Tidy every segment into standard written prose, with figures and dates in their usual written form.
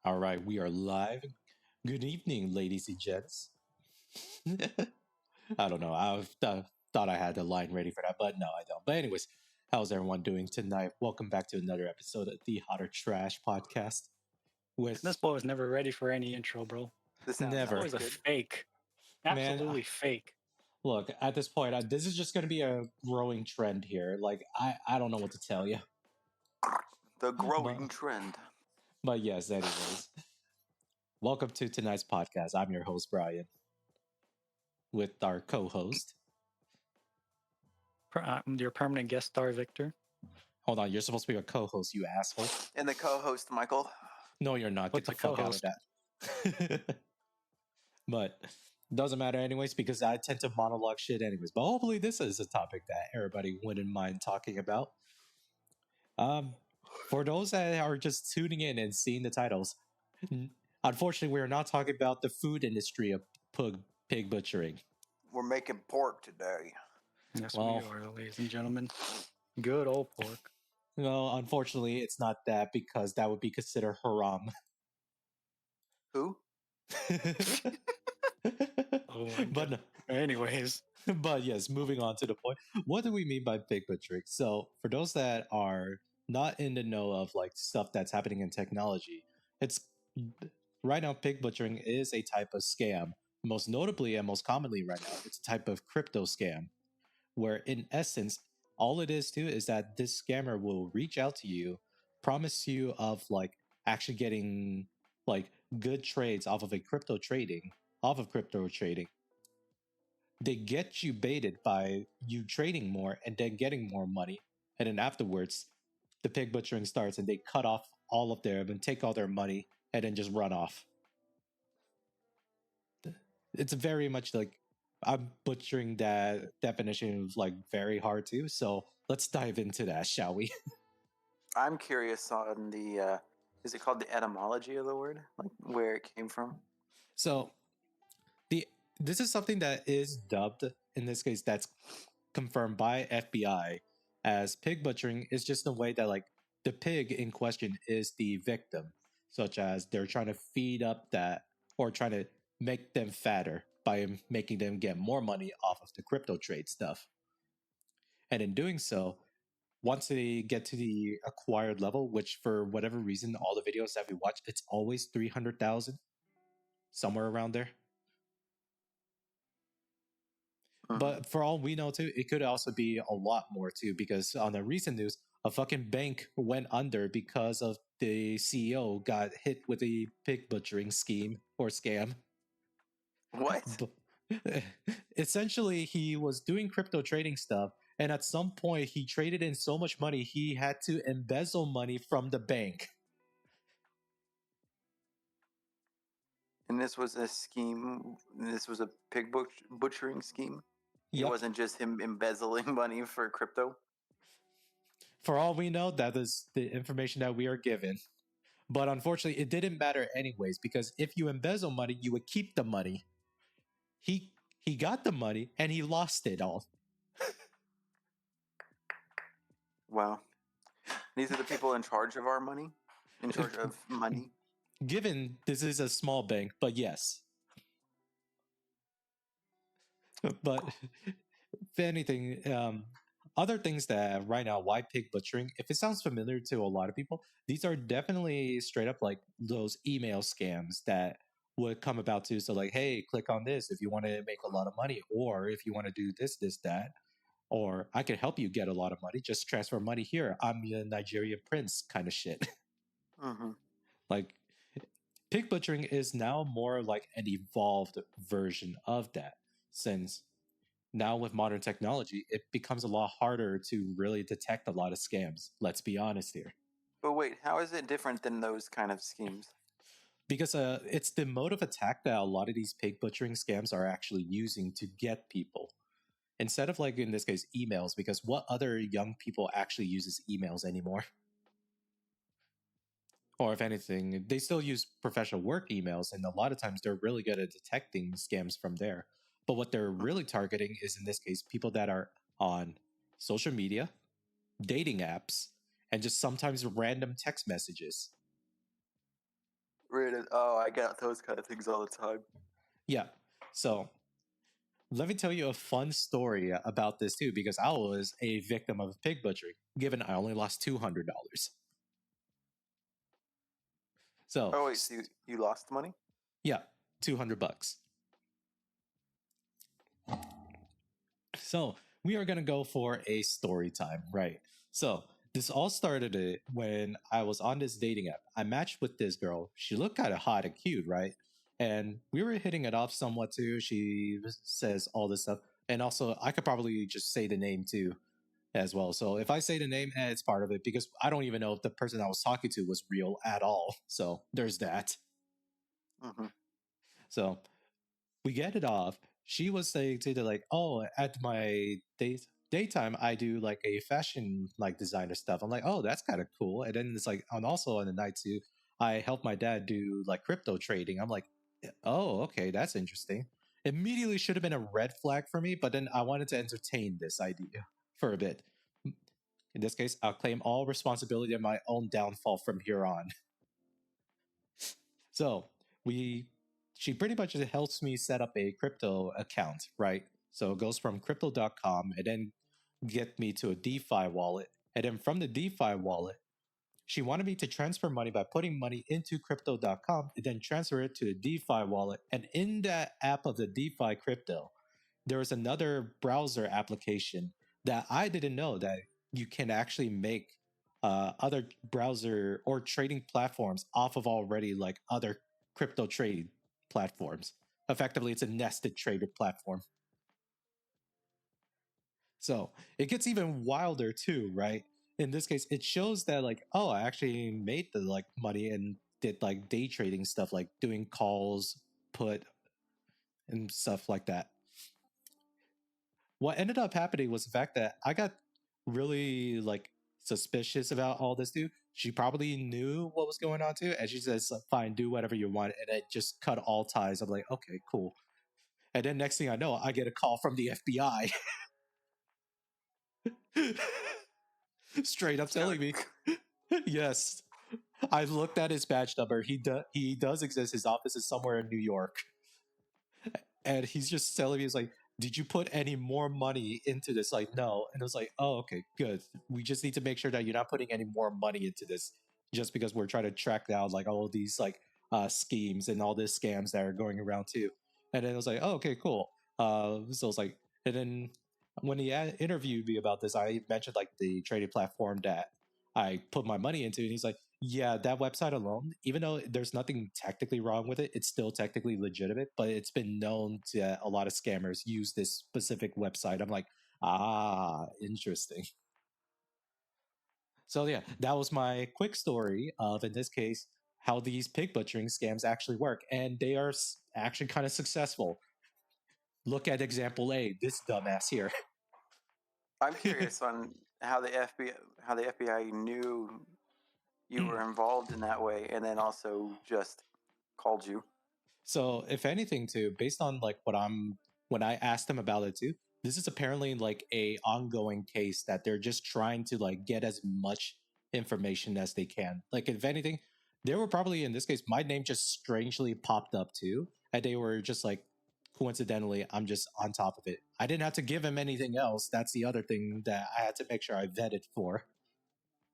All right, we are live. Good evening, ladies and gents. I don't know. Thought I had the line ready for that, but no, I don't. But anyways, how's everyone doing tonight? Welcome back to another episode of the Hotter Trash podcast. This With boy was never ready for any intro, bro. The sound That never, sounds was a good. fake. man. Absolutely fake. Look, at this point, this is just going to be a growing trend here. Like I don't know what to tell you, The but growing trend. but yes. Anyways, welcome to tonight's podcast. I'm your host Brian, with our co-host. Your permanent guest star, Victor. Hold on, you're supposed to be a co-host, you asshole. And the co-host, Michael. No, you're not. Get What's the a fuck out of co-host? that. But doesn't matter anyways because I tend to monologue shit anyways. But hopefully this is a topic that everybody wouldn't mind talking about. Um, for those that are just tuning in and seeing the titles, unfortunately, we are not talking about the food industry of pig butchering. We're making pork today. Yes, Well- we are, ladies and gentlemen. Good old pork. No, unfortunately, it's not that because that would be considered haram. Who? Oh my But no, Anyways, but yes, moving on to the point. What do we mean by pig butchering? So, for those that are not in the know of like stuff that's happening in technology, it's right now pig butchering is a type of scam. Most notably and most commonly right now, it's a type of crypto scam where in essence all it is too is that this scammer will reach out to you, promise you of like actually getting like good trades off of crypto trading. They get you baited by you trading more and then getting more money. And then afterwards, the pig butchering starts and they cut off all of them and take all their money and then just run off. It's very much like I'm butchering that definition of like very hard too. So let's dive into that, shall we? I'm curious on the, is it called the etymology of the word? Like where it came from? So the this is something that is dubbed in this case that's confirmed by FBI as pig butchering is just a way that like the pig in question is the victim, such as they're trying to feed up that or trying to make them fatter by making them get more money off of the crypto trade stuff. And in doing so, once they get to the acquired level, which for whatever reason, all the videos that we watch, it's always 300,000, somewhere around there. Mhm. But for all we know, too, it could also be a lot more, too, because on the recent news, a fucking bank went under because of the CEO got hit with a pig butchering scheme or scam. What? Essentially, he was doing crypto trading stuff, and at some point, he traded in so much money, he had to embezzle money from the bank. And this was a scheme. This was a pig butchering scheme. It Yep. wasn't just him embezzling money for crypto. For all we know, that is the information that we are given. But unfortunately, it didn't matter anyways, because if you embezzle money, you would keep the money. He got the money and he lost it all. Wow. These are the people in charge of our money? In charge of money? Given this is a small bank, but yes. But if anything, other things that right now, why pig butchering? If it sounds familiar to a lot of people, these are definitely straight up like those email scams that would come about to. So like, hey, click on this if you want to make a lot of money, or if you want to do this, that, or I can help you get a lot of money. Just transfer money here. I'm the Nigerian prince kind of shit. Mm-hmm. Like pig butchering is now more like an evolved version of that, since now with modern technology, it becomes a lot harder to really detect a lot of scams. Let's be honest here. But wait, how is it different than those kind of schemes? Because it's the mode of attack that a lot of these pig butchering scams are actually using to get people. Instead of like in this case emails, because what other young people actually uses emails anymore? Or if anything, they still use professional work emails, and a lot of times they're really good at detecting scams from there. But what they're really targeting is in this case people that are on social media, dating apps, and just sometimes random text messages. Oh, I got those kind of things all the time. Yeah. So let me tell you a fun story about this too, because I was a victim of pig butchery, given I only lost $200. So, Oh wait, so you lost money? yeah, $200. So we are gonna go for a story time, right? So this all started when I was on this dating app. I matched with this girl. She looked kind of hot and cute, right? And we were hitting it off somewhat too. She says all this stuff, and also I could probably just say the name too as well. So if I say the name, it's part of it because I don't even know if the person I was talking to was real at all. So there's that. Mm-hmm. So we get it off. She was saying to the like, oh, at my daytime, I do like a fashion like designer stuff. I'm like, oh, that's kind of cool. And then it's like, and also on the night too, I help my dad do like crypto trading. I'm like, oh, okay, that's interesting. Immediately should have been a red flag for me, but then I wanted to entertain this idea for a bit. In this case, I'll claim all responsibility of my own downfall from here on. So we, she pretty much helps me set up a crypto account, right? So it goes from crypto.com and then get me to a DeFi wallet. And then from the DeFi wallet, she wanted me to transfer money by putting money into crypto.com and then transfer it to the DeFi wallet. And in that app of the DeFi crypto, there was another browser application that I didn't know that you can actually make other browser or trading platforms off of already like other crypto trading platforms. Effectively, it's a nested traded platform. So it gets even wilder too, right? In this case, it shows that like, oh, I actually made the like money and did like day trading stuff, like doing calls, put, and stuff like that. What ended up happening was the fact that I got really like suspicious about all this too. She probably knew what was going on too, and she says, "Fine, do whatever you want," and it just cut all ties. I'm like, okay, cool. And then next thing I know, I get a call from the FBI, straight up telling me, yes. I looked at his badge number. He does exist. His office is somewhere in New York, and he's just telling me, he's like, did you put any more money into this? Like, no. And it was like, oh, okay, good. We just need to make sure that you're not putting any more money into this just because we're trying to track down like all of these like schemes and all these scams that are going around too. And then it was like, oh, okay, cool. So it's like, and then when he interviewed me about this, I mentioned like the trading platform that I put my money into, and he's like, yeah, that website alone, even though there's nothing technically wrong with it, it's still technically legitimate, but it's been known to a lot of scammers use this specific website. I'm like, ah, interesting. So yeah, that was my quick story of, in this case, how these pig butchering scams actually work, and they are actually kind of successful. Look at example A, this dumbass here. I'm curious on how the FBI knew you were involved in that way, and then also just called you. So if anything too, based on like when I asked them about it too, this is apparently like a ongoing case that they're just trying to like get as much information as they can. Like if anything, they were probably, in this case, my name just strangely popped up too. And they were just like, coincidentally, I'm just on top of it. I didn't have to give him anything else. That's the other thing that I had to make sure I vetted for.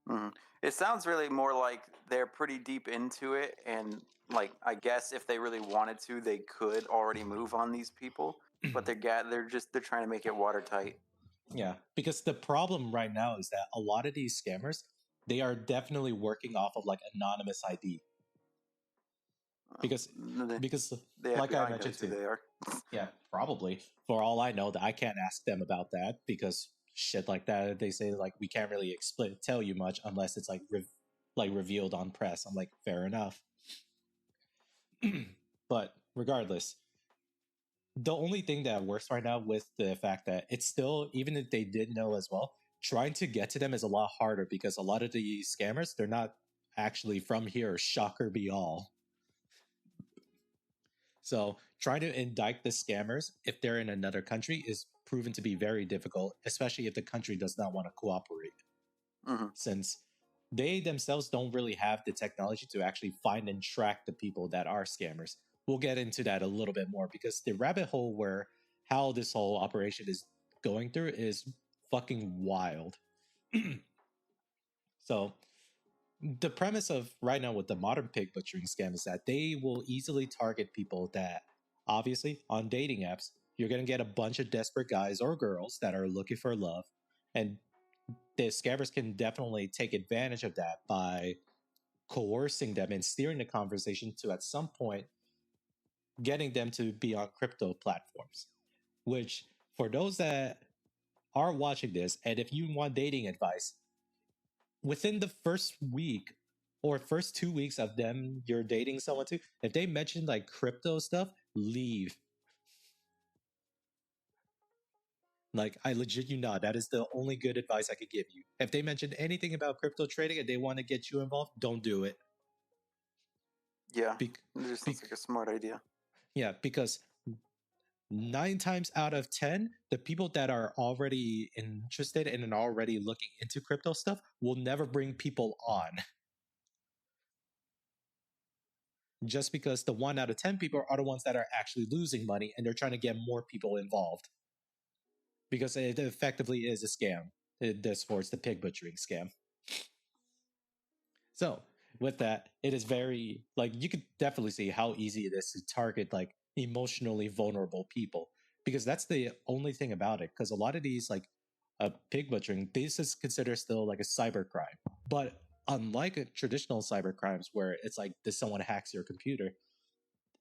Mhm. It sounds really more like they're pretty deep into it, and like I guess if they really wanted to, they could already move on these people. But they're trying to make it watertight. Yeah, because the problem right now is that a lot of these scammers, they are definitely working off of like anonymous ID. Because The, because the like I FBI mentioned knows who too. they are. Yeah, probably. For all I know, that I can't ask them about that because shit like that, they say like we can't really tell you much unless it's like like revealed on press. I'm like, fair enough. But regardless, the only thing that works right now with the fact that it's still, even if they did know as well, trying to get to them is a lot harder because a lot of the scammers, they're not actually from here. Shocker be all. So trying to indict the scammers if they're in another country is proven to be very difficult, especially if the country does not want to cooperate. Hmm. Since they themselves don't really have the technology to actually find and track the people that are scammers. We'll get into that a little bit more because the rabbit hole where how this whole operation is going through is fucking wild. So the premise of right now with the modern pig butchering scam is that they will easily target people that obviously on dating apps you're going to get a bunch of desperate guys or girls that are looking for love, and the scammers can definitely take advantage of that by coercing them and steering the conversation to at some point getting them to be on crypto platforms, which for those that are watching this and if you want dating advice, within the first week or first 2 weeks of them you're dating someone to, if they mention like crypto stuff, leave. Like, I legit you not. That is the only good advice I could give you. If they mention anything about crypto trading and they want to get you involved, don't do it. Yeah, Bec- it just bec- sounds like a smart idea. yeah, because 9 times out of 10, the people that are already interested and already looking into crypto stuff will never bring people on. Just because the 1 out of 10 people are the ones that are actually losing money and they're trying to get more people involved. Because it effectively is a scam. This force the pig butchering scam. So with that, it is very like you could definitely see how easy it is to target like emotionally vulnerable people, because that's the only thing about it. Because a lot of these like pig butchering, this is considered still like a cyber crime, but unlike traditional cyber crimes where it's like this someone hacks your computer,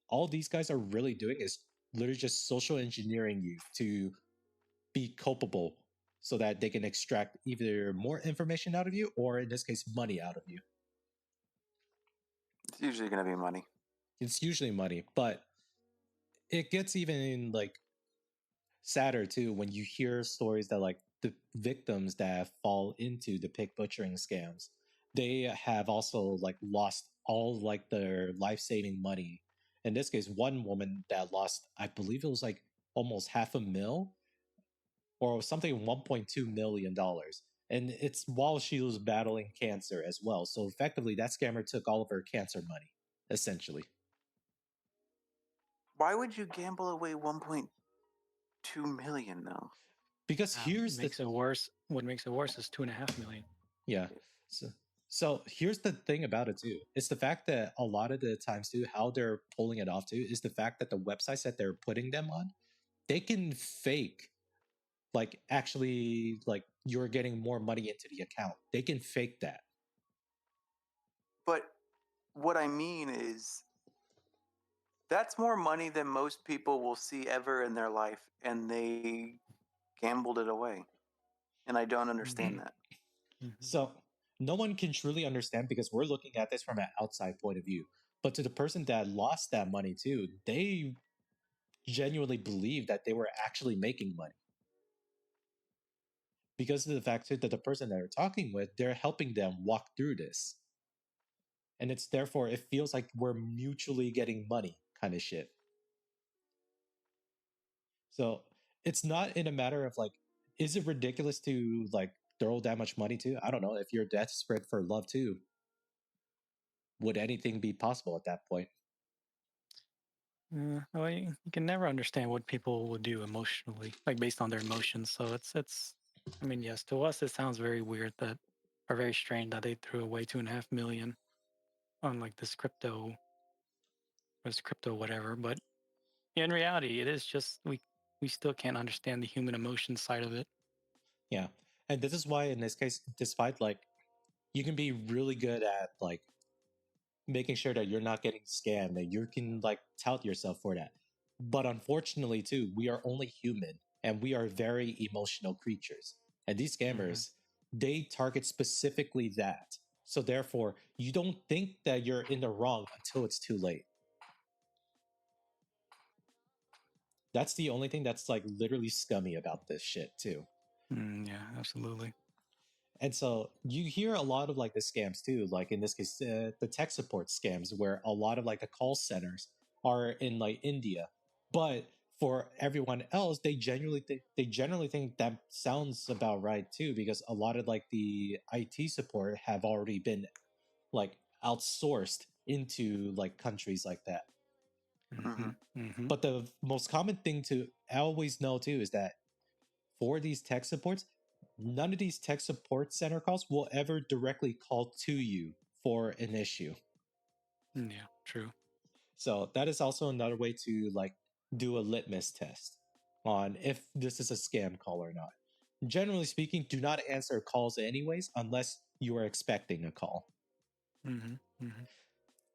all these guys are really doing is literally just social engineering you to be culpable so that they can extract either more information out of you or in this case money out of you. It's usually going to be money. It's usually money, but it gets even like sadder too when you hear stories that like the victims that fall into the pig butchering scams, they have also like lost all like their life-saving money. In this case, one woman that lost, I believe it was like almost half a mil or something, $1.2 million, and it's while she was battling cancer as well. So effectively that scammer took all of her cancer money essentially. Why would you gamble away 1.2 million though? Because here's the makes it worse. What makes it worse is 2.5 million. yeah. So here's the thing about it too. It's the fact that a lot of the times too, how they're pulling it off too, is the fact that the websites that they're putting them on, they can fake like actually like you're getting more money into the account. They can fake that. But what I mean is that's more money than most people will see ever in their life, and they gambled it away. And I don't understand that. So no one can truly understand because we're looking at this from an outside point of view. But to the person that lost that money too, they genuinely believe that they were actually making money. Because of the fact that the person that they're talking with, they're helping them walk through this. And it's therefore, it feels like we're mutually getting money kind of shit. So it's not in a matter of like, is it ridiculous to like throw that much money to? I don't know. If you're desperate for love too, would anything be possible at that point? Well, you can never understand what people will do emotionally, like based on their emotions. So it's. I mean, yes, to us it sounds very weird that, or very strange that they threw away 2.5 million on like this crypto whatever. But in reality, it is just we still can't understand the human emotion side of it. Yeah. And this is why in this case, despite like you can be really good at like making sure that you're not getting scammed and you can like tout yourself for that. But unfortunately too, we are only human and we are very emotional creatures. And these scammers, they target specifically that. So therefore, you don't think that you're in the wrong until it's too late. That's the only thing that's like literally scummy about this shit too. Yeah, absolutely. And so you hear a lot of like the scams too, like in this case, the tech support scams, where a lot of like the call centers are in like India. But for everyone else, they generally think that sounds about right too, because a lot of like the IT support have already been like outsourced into like countries like that. Mhm. But the most common thing to always know too is that for these tech supports, none of these tech support center calls will ever directly call to you for an issue. Yeah, true. So that is also another way to like do a litmus test on if this is a scam call or not. Generally speaking, do not answer calls anyways unless you are expecting a call.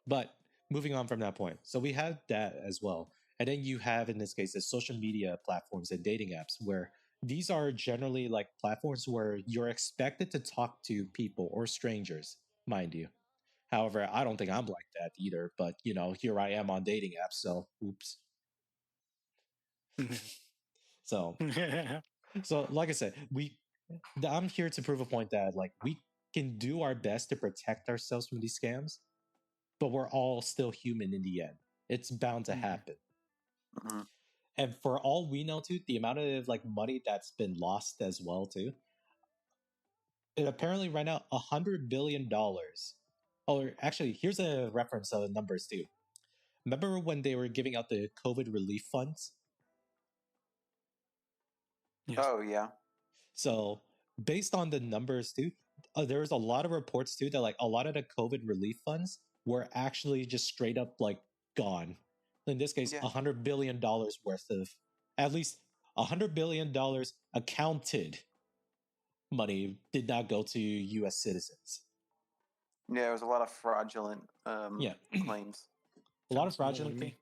But moving on from that point, so we have that as well. And then you have, in this case, the social media platforms and dating apps, where these are generally like platforms where you're expected to talk to people or strangers, mind you. However, I don't think I'm like that either, but you know, here I am on dating apps, so oops. So, so like I said, I'm here to prove a point that like we can do our best to protect ourselves from these scams, but we're all still human in the end. It's bound to happen. Mhm. And for all we know too, the amount of like money that's been lost as well too. And apparently right now $100 billion. Or actually, here's a reference of numbers too. Remember when they were giving out the COVID relief funds? Yes. Oh yeah. So based on the numbers too, there's a lot of reports too that like a lot of the COVID relief funds were actually just straight up like gone. In this case, Yeah. $100 billion worth of at least $100 billion accounted money did not go to U.S. citizens. Yeah, there was a lot of fraudulent Yeah, claims. a lot of Sounds similar to fraudulent. me.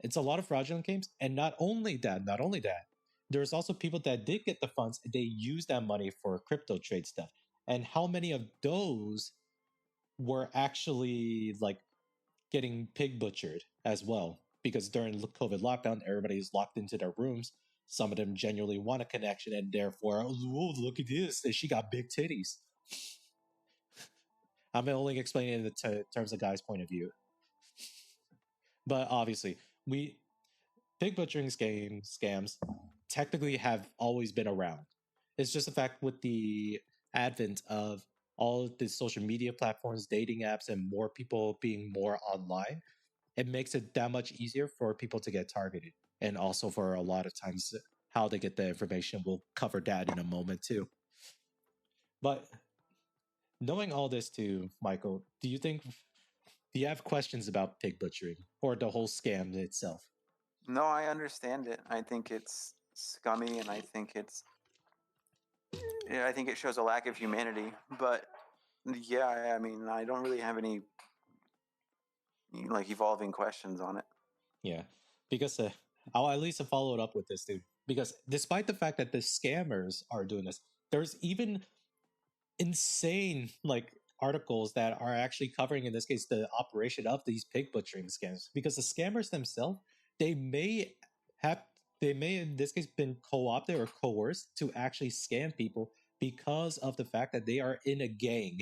It's a lot of fraudulent claims, and not only that, there's also people that did get the funds. They used that money for crypto trade stuff, and how many of those were actually like getting pig butchered as well? Because during the COVID lockdown, everybody's locked into their rooms. Some of them genuinely want a connection, and therefore, oh, look at this, she got big titties. I'm only explaining in the terms of Guy's point of view. But obviously, pig butchering scams technically have always been around. It's just a fact with the advent of all of the social media platforms, dating apps, and more people being more online, it makes it that much easier for people to get targeted. And also for a lot of times how they get the information. We'll cover that in a moment too. But knowing all this too, Michael, do you have questions about pig butchering or the whole scam itself? No, I understand it. I think it's scummy, and I think I think it shows a lack of humanity. But yeah, I mean, I don't really have any like evolving questions on it. Yeah, because I'll at least follow it up with this too. Because despite the fact that the scammers are doing this, there's even insane like articles that are actually covering, in this case, the operation of these pig butchering scams. Because the scammers themselves, they may have, they may in this case been co-opted or coerced to actually scam people because of the fact that they are in a gang,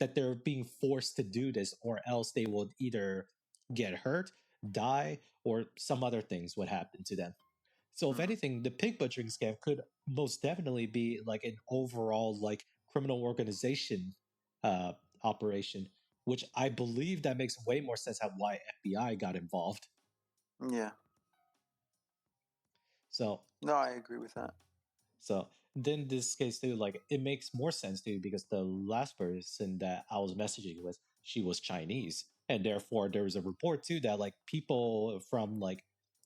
that they're being forced to do this, or else they would either get hurt, die, or some other things would happen to them. So if Mhm. anything, the pig butchering scam could most definitely be like an overall like criminal organization uh, operation, which I believe that makes way more sense how why FBI got involved. Yeah. So No, I agree with that. so then this case too, like it makes more sense too because the last person that I was messaging with, she was Chinese, and therefore there was a report too that like people from like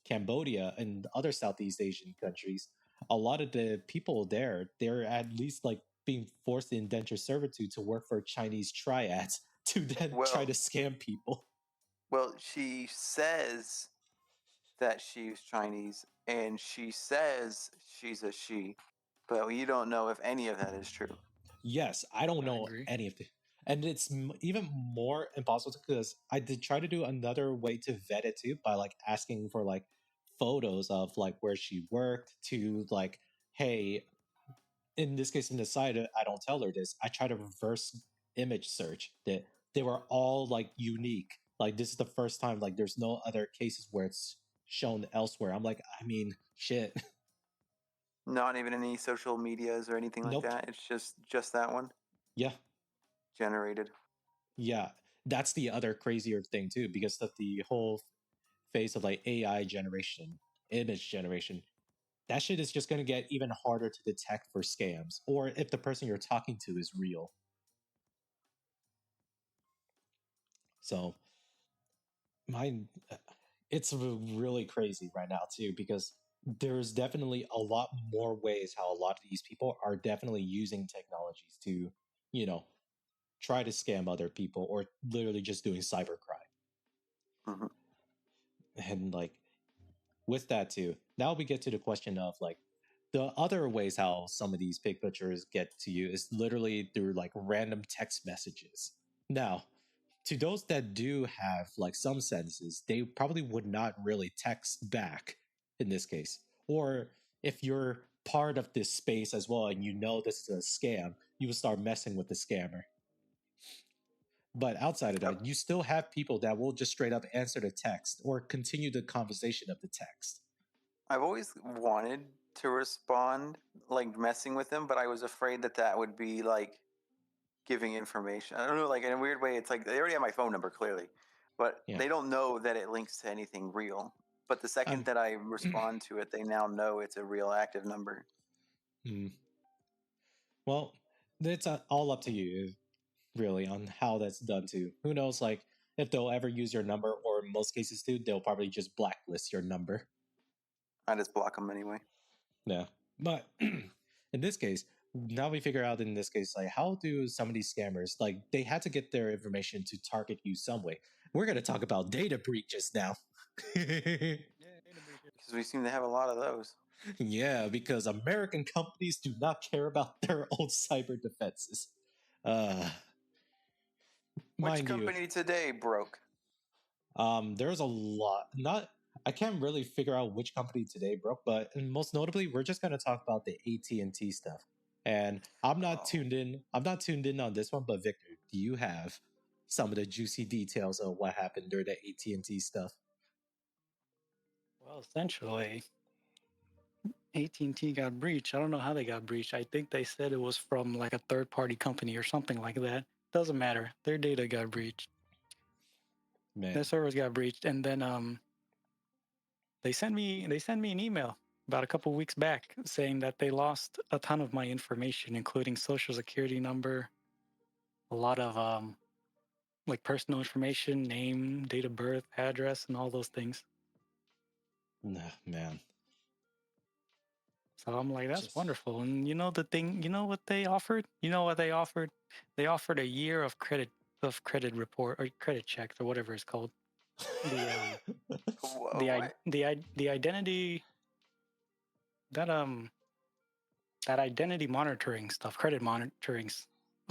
Cambodia and other Southeast Asian countries, a lot of the people there, they're at least like being forced to indenture servitude to work for Chinese triads to then try to Well, scam people. well, she says that she's Chinese, and she says she's a she, but you don't know if any of that is true. Yes, I don't I know agree. any of the, and it's even more impossible because I did try to do another way to vet it too by like asking for like photos of like where she worked to like, hey, in this case, in the site, I don't tell her this. I try to reverse image search that they were all like unique. Like this is the first time like there's no other cases where it's shown elsewhere. I'm like, I mean, shit. Not even any social medias or anything like Nope. that. It's just that one Yeah. generated. Yeah. That's the other crazier thing too, because of the whole phase of like AI generation, image generation. That shit is just going to get even harder to detect for scams, or if the person you're talking to is real. So, mine, it's really crazy right now too, because there's definitely a lot more ways how a lot of these people are definitely using technologies to, you know, try to scam other people or literally just doing cybercrime. Hmm. And like with that too, now we get to the question of like the other ways how some of these pig butchers get to you is literally through like random text messages. Now, to those that do have like some senses, they probably would not really text back in this case. Or if you're part of this space as well and you know this is a scam, you will start messing with the scammer. But outside of Yep. that, you still have people that will just straight up answer the text or continue the conversation of the text. I've always wanted to respond, like messing with them, but I was afraid that that would be like giving information. I don't know, like in a weird way, it's like they already have my phone number clearly, but Yeah. they don't know that it links to anything real. But the second that I respond to it, they now know it's a real active number. Well, it's all up to you, really, on how that's done too. Who knows, like, if they'll ever use your number, or in most cases too, they'll probably just blacklist your number. I just block them anyway. Yeah. But in this case, now we figure out in this case, like, how do some of these scammers, like, they had to get their information to target you some way. We're going to talk about data breaches now. Because we seem to have a lot of those. Yeah, because American companies do not care about their own cyber defenses. Which Mind you, company today broke? there's a lot. Not, I can't really figure out which company today broke, but most notably, we're just going to talk about the AT&T stuff. And I'm not Oh. tuned in. I'm not tuned in on this one, but Victor, do you have some of the juicy details of what happened during the AT&T stuff? Well, essentially, AT&T got breached. I don't know how they got breached. I think they said it was from like a third-party company or something like that. Doesn't matter. Their data got breached. Man, Their servers got breached, and then they sent me an email about a couple weeks back saying that they lost a ton of my information, including social security number, a lot of like personal information, name, date of birth, address, and all those things. nah, man. So I'm like, that's Just wonderful. And you know the thing, you know what they offered? You know what they offered? They offered a year of credit report or credit checks or whatever it's called. What? The identity that that identity monitoring stuff, credit monitoring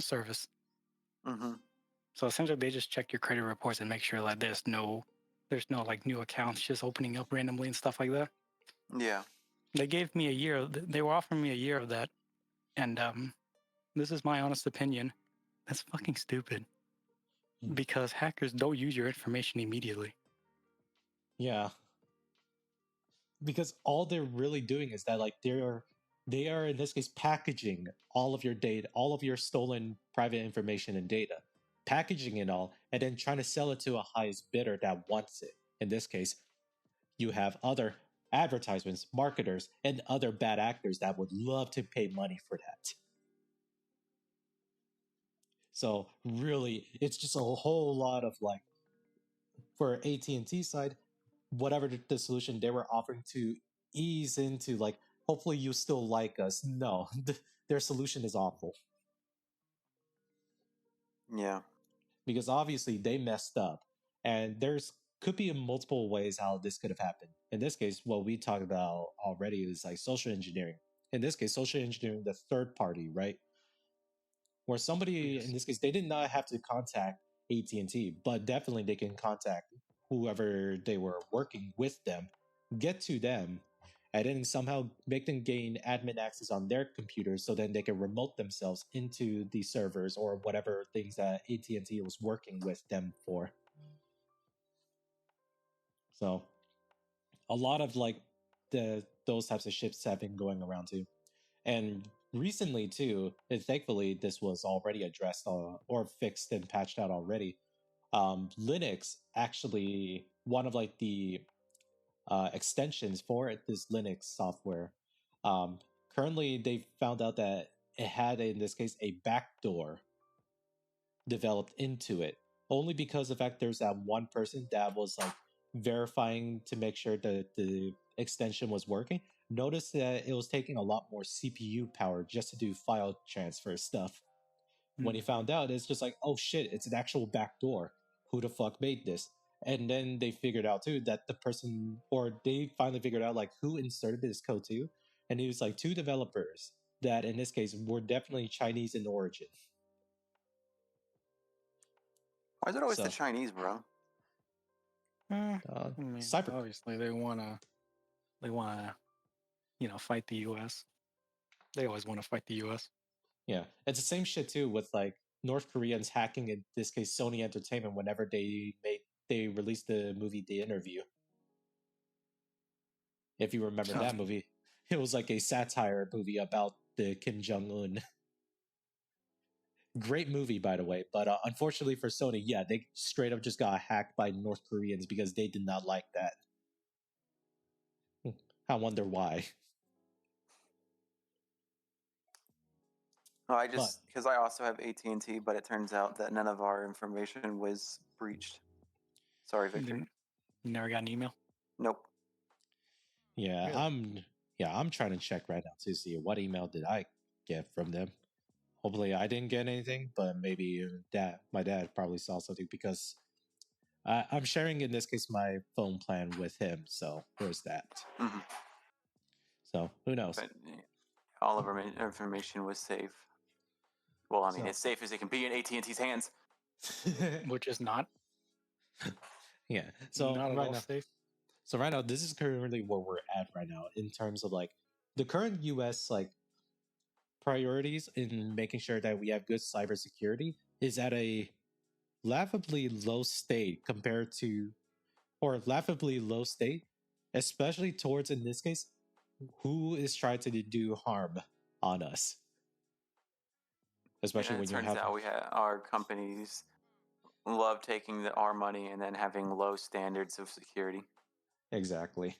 service. Mm-hmm. So essentially, they just check your credit reports and make sure that there's no like new accounts just opening up randomly and stuff like that. Yeah. They gave me a year. They were offering me a year of that, and this is my honest opinion. That's fucking stupid. Because hackers don't use your information immediately. yeah, because all they're really doing is that like they are in this case packaging all of your data, all of your stolen private information and data, packaging it all, and then trying to sell it to a highest bidder that wants it. In this case, you have other advertisements, marketers, and other bad actors that would love to pay money for that. So really, it's just a whole lot of like, for AT&T side, whatever the solution they were offering to ease into like, hopefully you still like us. No, their solution is awful Yeah. because obviously they messed up, and there's could be multiple ways how this could have happened. In this case, what we talked about already is like social engineering. In this case, social engineering the third party, right? Where somebody in this case they did not have to contact AT&T, but definitely they can contact whoever they were working with them, get to them, and then somehow make them gain admin access on their computers so then they can remote themselves into the servers or whatever things that AT&T was working with them for. So a lot of like those types of ships have been going around too. And recently too, and thankfully this was already addressed or fixed and patched out already. Linux actually, one of like the extensions for this Linux software, um, currently they found out that it had, in this case, a backdoor developed into it, only because of the fact there's that one person that was like verifying to make sure that the extension was working. Noticed that it was taking a lot more CPU power just to do file transfer stuff. When he found out, it's just like, oh shit, it's an actual backdoor. Who the fuck made this? And then they figured out too that the person, or they finally figured out like who inserted this code too. And it was like two developers that, in this case, were definitely Chinese in origin. Why is it always So, the Chinese, bro? I uh, mean, cyber, obviously they wanna, fight the U.S. They always want to fight the U.S. yeah, it's the same shit too with like North Koreans hacking, in this case, Sony Entertainment whenever they released the movie The Interview. If you remember that movie, it was like a satire movie about the Kim Jong Un. Great movie, by the way, but unfortunately for Sony, yeah, they straight up just got hacked by North Koreans because they did not like that. I wonder why. No, because I also have AT&T, but it turns out that none of our information was breached. Sorry, Victor. You never got an email? Nope. Yeah, Really? I'm trying to check right now to see what email did I get from them. Hopefully, I didn't get anything, but maybe my dad probably saw something because I'm sharing, in this case, my phone plan with him. So there's that. Mm-hmm. So who knows? But all of our information was safe. Well, I mean, as safe as it can be in AT&T's hands. Which is not. Yeah. So not at all safe. So right now, this is currently where we're at right now in terms of like the current U.S. like priorities in making sure that we have good cybersecurity is at a laughably low state compared to, or laughably low state, especially towards, in this case, who is trying to do harm on us. Especially when it turns out our companies love taking our money and then having low standards of security. Exactly.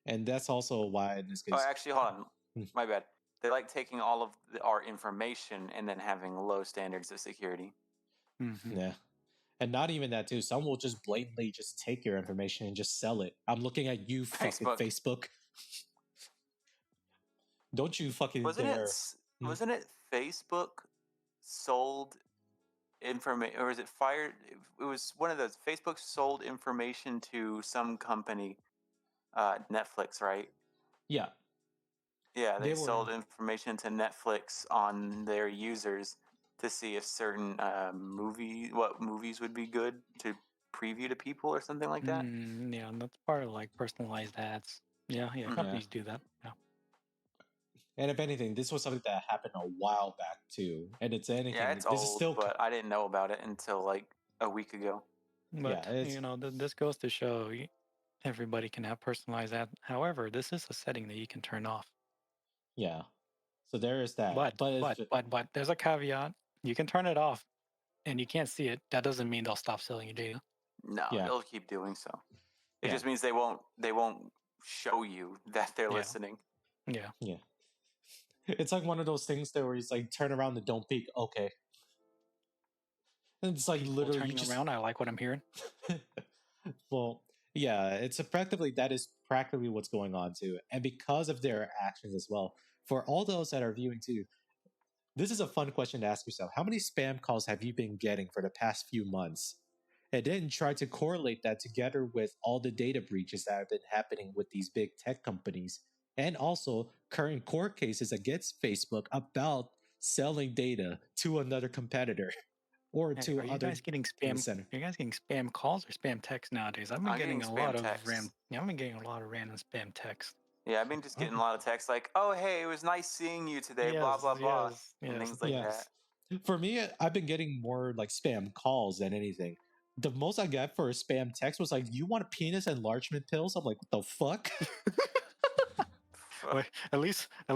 And that's also why, in this case. Oh, actually, hold on. My bad. They like taking all of our information and then having low standards of security. Mm-hmm. Yeah. And not even that too. Some will just blatantly just take your information and just sell it. I'm looking at you, fucking Facebook. Don't you fucking wasn't dare. Wasn't it Facebook sold information, or was it fired? It was one of those. Facebook sold information to some company, Netflix, right? Yeah. Yeah, they sold information to Netflix on their users to see if certain what movies would be good to preview to people or something like that. Yeah, and that's part of like personalized ads. Yeah, companies do that. Yeah. And if anything, this was something that happened a while back too. And it's anything. Yeah, it's this old, is still, but I didn't know about it until like a week ago. But this goes to show everybody can have personalized ad. However, this is a setting that you can turn off. Yeah. So there is that. But there's a caveat. You can turn it off, and you can't see it. That doesn't mean they'll stop selling you data. No, they'll keep doing so. It just means they won't show you that they're listening. Yeah. Yeah. It's like one of those things that where it's like turn around and don't peek. Okay. And it's like people literally turning around. I like what I'm hearing. Well, yeah, it's that is practically what's going on too. And because of their actions as well, for all those that are viewing too, this is a fun question to ask yourself. How many spam calls have you been getting for the past few months? And then try to correlate that together with all the data breaches that have been happening with these big tech companies, and also current court cases against Facebook about selling data to another competitor or to are you guys getting spam? Are you guys getting spam calls or spam texts nowadays? I've been getting a lot of I've been getting a lot of random spam texts. Yeah, I've been just getting a lot of texts like, "Oh, hey, it was nice seeing you today." Blah blah blah, and things like that. For me, I've been getting more like spam calls than anything. the most I got for a spam text was like, "You want penis enlargement pills?" I'm like, "What the fuck?" Wait, at least, at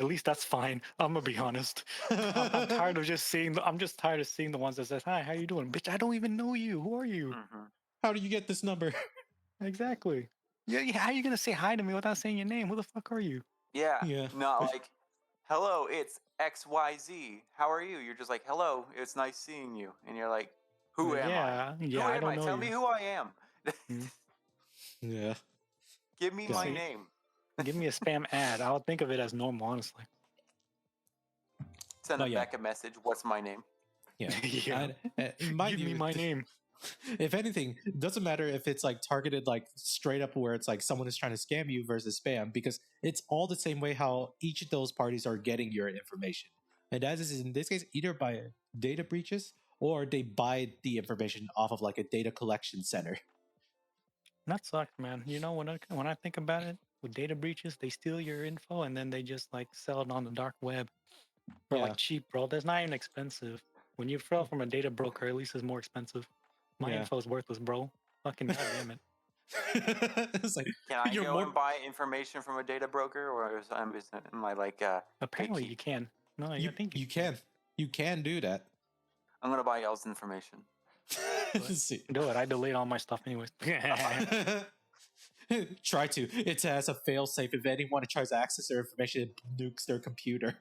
least that's fine. I'm gonna be honest. I'm tired of just seeing. I'm just tired of seeing the ones that says, "Hi, how you doing, bitch? I don't even know you. Who are you?" Mhm. How do you get this number? Exactly. Yeah, how are you gonna say hi to me without saying your name? Who the fuck are you? Yeah, Yeah. not like, hello, it's XYZ. How are you? You're just like, hello, it's nice seeing you. And you're like, who am I? Yeah, Who I am don't I? know Tell me you. who I am. Yeah. Give me my See, name. give me a spam ad. I'll think of it as normal, honestly. Send But yeah. Beck a message. What's my name? Yeah. Yeah. Mind Give me you, my name. if anything, it doesn't matter if it's like targeted like straight up where it's like someone is trying to scam you versus spam, because it's all the same way how each of those parties are getting your information. And that is in this case either by data breaches or they buy the information off of like a data collection center. That sucks, man. You know, when I think about it, with data breaches, they steal your info and then they just like sell it on the dark web for Yeah. like cheap, bro. That's not even expensive. When you sell from a data broker, at least it's more expensive. My Yeah. info is worthless, bro. Fucking goddamn it. It's like Can I you're go more and buy information from a data broker, or am I like Apparently, gatekeep? you can. No, I think you can do that. I'm gonna buy y'all's information. Let's see. do it. I delete all my stuff anyways. Try to. It has a failsafe. If anyone tries to access their information, it nukes their computer.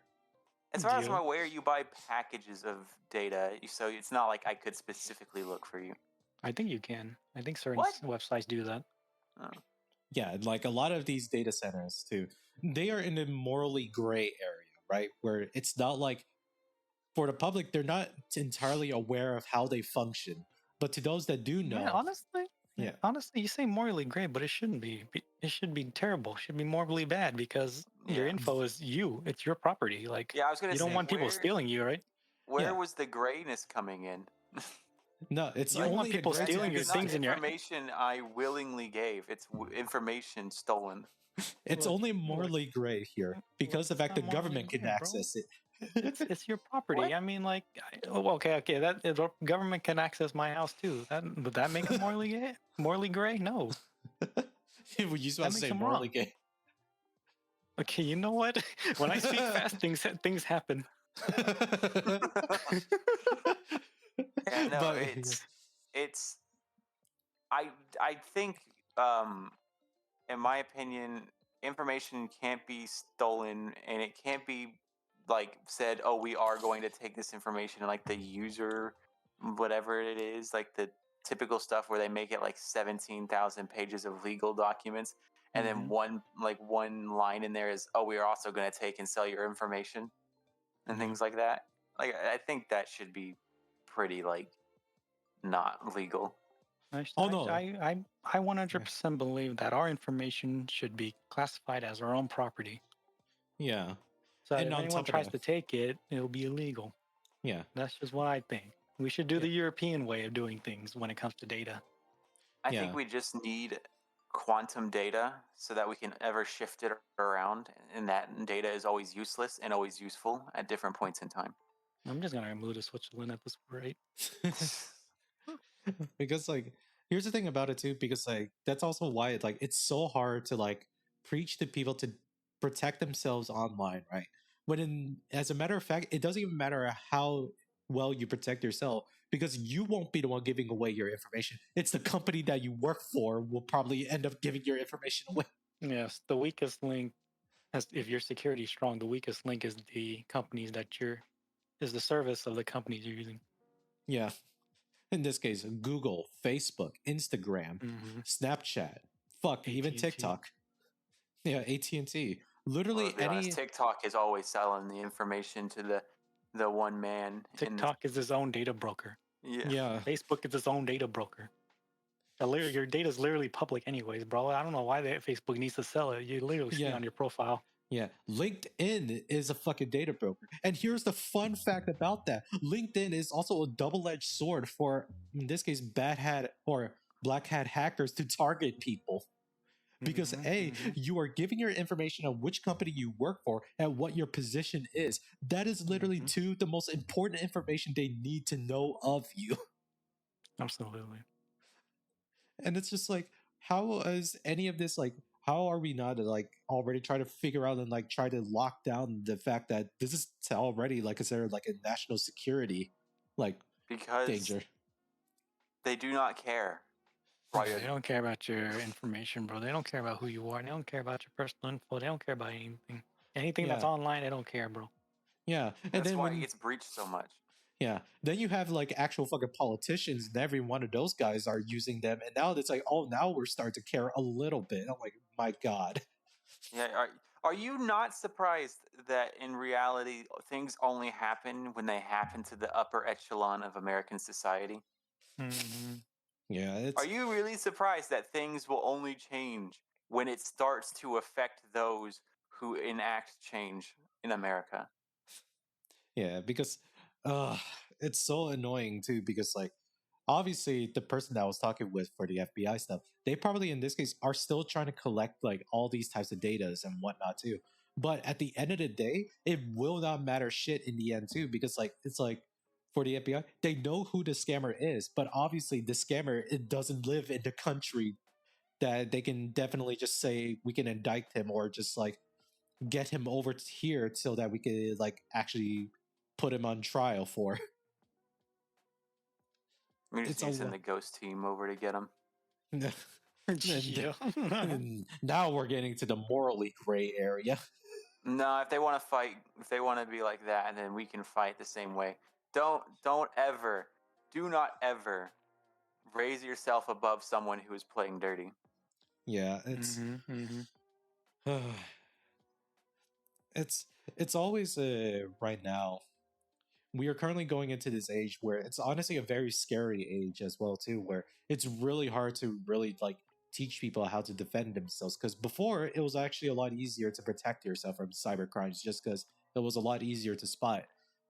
As far as I'm Deal. aware, you buy packages of data, so it's not like I could specifically look for you. I think you can. I think certain What? websites do that. Oh. Yeah, and like a lot of these data centers too, they are in a morally gray area, right? Where it's not like for the public, they're not entirely aware of how they function. But to those that do know, Yeah, honestly. Yeah. Honestly, you say morally great, but it shouldn't be. It should be terrible. It should be morally bad because your Yeah. info is you. It's your property. Like Yeah, I was gonna you don't say, want people stealing you, right? where Yeah. was the grayness coming in? no, it's You don't want only the people gray stealing your It's area not things in your. information I willingly gave. It's information stolen. It's Look, only look, morally gray here look, because the it's fact not the morally government can gray, bro. access it. It's your property. What? I mean, like, okay. That the government can access my house too. Would that make it morally gay? Morally gray? No, Would you supposed that to makes say them morally wrong. gay? Okay, you know what? When I speak fast, things happen. Yeah, no, But- it's I think in my opinion, information can't be stolen and it can't be like said, oh, we are going to take this information and like the user whatever it is, like the typical stuff where they make it like 17,000 pages of legal documents and then one line in there is, oh, we are also going to take and sell your information and Mhm. things like that. Like I think that should be pretty like not legal. Oh, no. I 100% believe that our information should be classified as our own property. Yeah. So And if on anyone top of tries that- to take it, it'll be illegal. Yeah. That's just what I think. We should do Yeah. the European way of doing things when it comes to data. I Yeah. think we just need quantum data so that we can ever shift it around and that data is always useless and always useful at different points in time. I'm just gonna remove the Switzerland at this rate. Because like here's the thing about it too, because like that's also why it's so hard to like preach to people to protect themselves online, right? When as a matter of fact, it doesn't even matter how well you protect yourself because you won't be the one giving away your information. It's the company that you work for will probably end up giving your information away. Yes, the weakest link, as if your security is strong, the weakest link is the companies is the service of the companies you're using. Yeah. In this case, Google, Facebook, Instagram, Snapchat, fuck, even AT&T. TikTok. Yeah, AT&T. Literally Well, to be honest, TikTok is always selling the information to the one man. TikTok is his own data broker. Yeah. Facebook is its own data broker. Your data is literally public anyways, bro. I don't know why Facebook needs to sell it. You literally see it on your profile. Yeah, LinkedIn is a fucking data broker. And here's the fun fact about that. LinkedIn is also a double-edged sword for, in this case, bad hat or black hat hackers to target people. Because you are giving your information on which company you work for and what your position is. That is literally the most important information they need to know of you. Absolutely. And it's just like, how is any of this like? How are we not like already trying to figure out and like try to lock down the fact that this is already like considered like a national security like because danger? they do not care. Yeah, Right. they don't care about your information, bro. They don't care about who you are. They don't care about your personal info. They don't care about anything. Anything that's Yeah, online, they don't care, bro. yeah. And That's then why it when gets breached so much. yeah, then you have like actual fucking politicians, and every one of those guys are using them, and now it's like, oh, now we're starting to care a little bit. I'm like, my god. Yeah. Are you not surprised that in reality things only happen when they happen to the upper echelon of American society? Mm-hmm. Yeah, Are it's you really surprised that things will only change when it starts to affect those who enact change in America? yeah, because uh it's so annoying too, because like obviously the person that I was talking with for the FBI stuff, they probably in this case are still trying to collect like all these types of datas and whatnot too. But at the end of the day, it will not matter shit in the end too, because like it's like for the FBI, they know who the scammer is, but obviously the scammer it doesn't live in the country that they can definitely just say we can indict him or just like get him over to here so that we could like actually put him on trial for. We're just It's a using lot. the ghost team over to get them. and, Yeah. and now we're getting to the morally gray area. No, if they want to fight, if they want to be like that, then we can fight the same way. Don't ever, do not ever raise yourself above someone who is playing dirty. Yeah, Mm-hmm. Mm-hmm. it's it's always right now. We are currently going into this age where it's honestly a very scary age as well too, where it's really hard to really like teach people how to defend themselves, because before it was actually a lot easier to protect yourself from cyber crimes just because it was a lot easier to spot.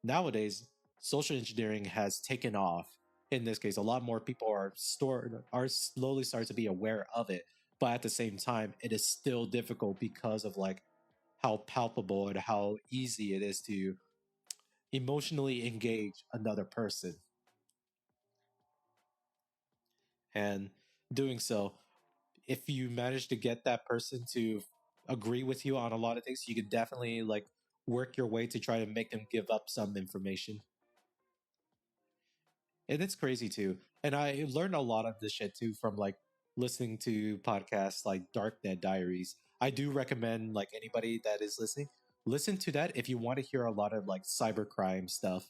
Nowadays social engineering has taken off. In this case a lot more people are slowly starting to be aware of it, but at the same time it is still difficult because of like how palpable and how easy it is to emotionally engage another person. And doing so, if you manage to get that person to agree with you on a lot of things, you can definitely like work your way to try to make them give up some information. And it's crazy too. And I learned a lot of this shit too from like listening to podcasts like Darknet Diaries. I do recommend like anybody that is listening, listen to that if you want to hear a lot of like cybercrime stuff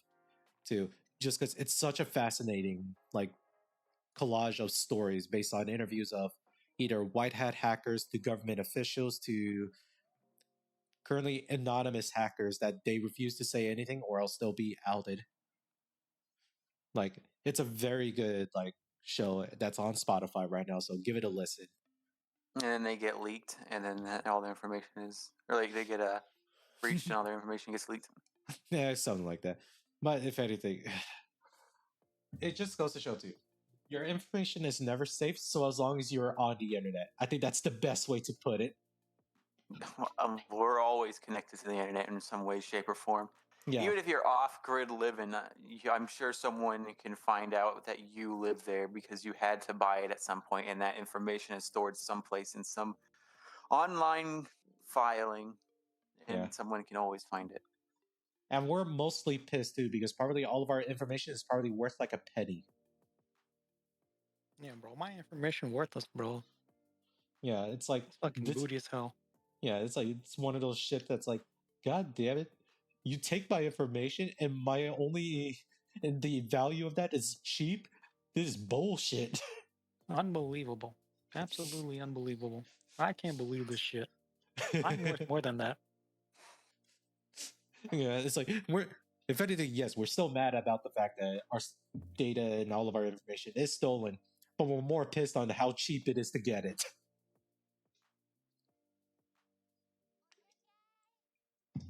too, just because it's such a fascinating like collage of stories based on interviews of either white hat hackers to government officials to currently anonymous hackers that they refuse to say anything or else they'll be outed. Like it's a very good like show that's on Spotify right now, so give it a listen. And then they get leaked, and then all the information is, or like they get breached, and all their information gets leaked. Yeah, something like that. But if anything, it just goes to show too. Your information is never safe, so as long as you're on the internet. I think that's the best way to put it. We're always connected to the internet in some way, shape, or form. Yeah. Even if you're off grid living, I'm sure someone can find out that you live there because you had to buy it at some point, and that information is stored someplace in some online filing, and Yeah. someone can always find it. And we're mostly pissed too because probably all of our information is probably worth like a penny. Yeah, bro. My information worthless, bro. Yeah, it's like It's fucking this. booty as hell. Yeah, it's like it's one of those shit that's like, God damn it, you take my information and my only and the value of that is cheap. This is bullshit. Unbelievable. Absolutely unbelievable. I can't believe this shit. I'm worth more than that. Yeah, it's like we're. If anything, yes, we're still mad about the fact that our data and all of our information is stolen, but we're more pissed on how cheap it is to get it.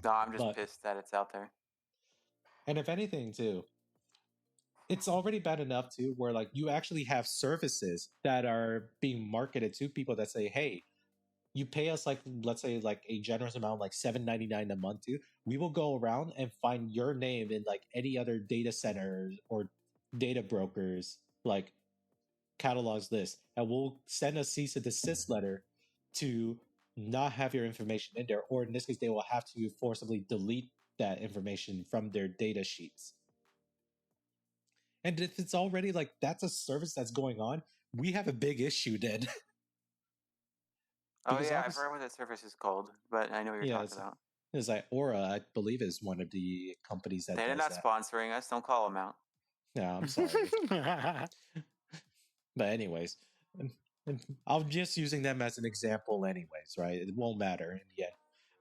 No, I'm just But pissed that it's out there. and if anything, too, it's already bad enough too where like you actually have services that are being marketed to people that say, hey, you pay us like let's say like a generous amount like $7.99 a month too, we will go around and find your name in like any other data centers or data brokers like catalogs this, and we'll send a cease and desist letter to not have your information in there, or in this case, they will have to forcibly delete that information from their data sheets. And if it's already like that's a service that's going on, we have a big issue then. Oh Because yeah, I obviously, forgot what that service is called, but I know what you're yeah, talking about. it's like Aura, I believe, is one of the companies that They're does not that. sponsoring us. Don't call them out. Yeah, I'm sorry. But anyways, I'm just using them as an example, anyways, right? It won't matter in the end.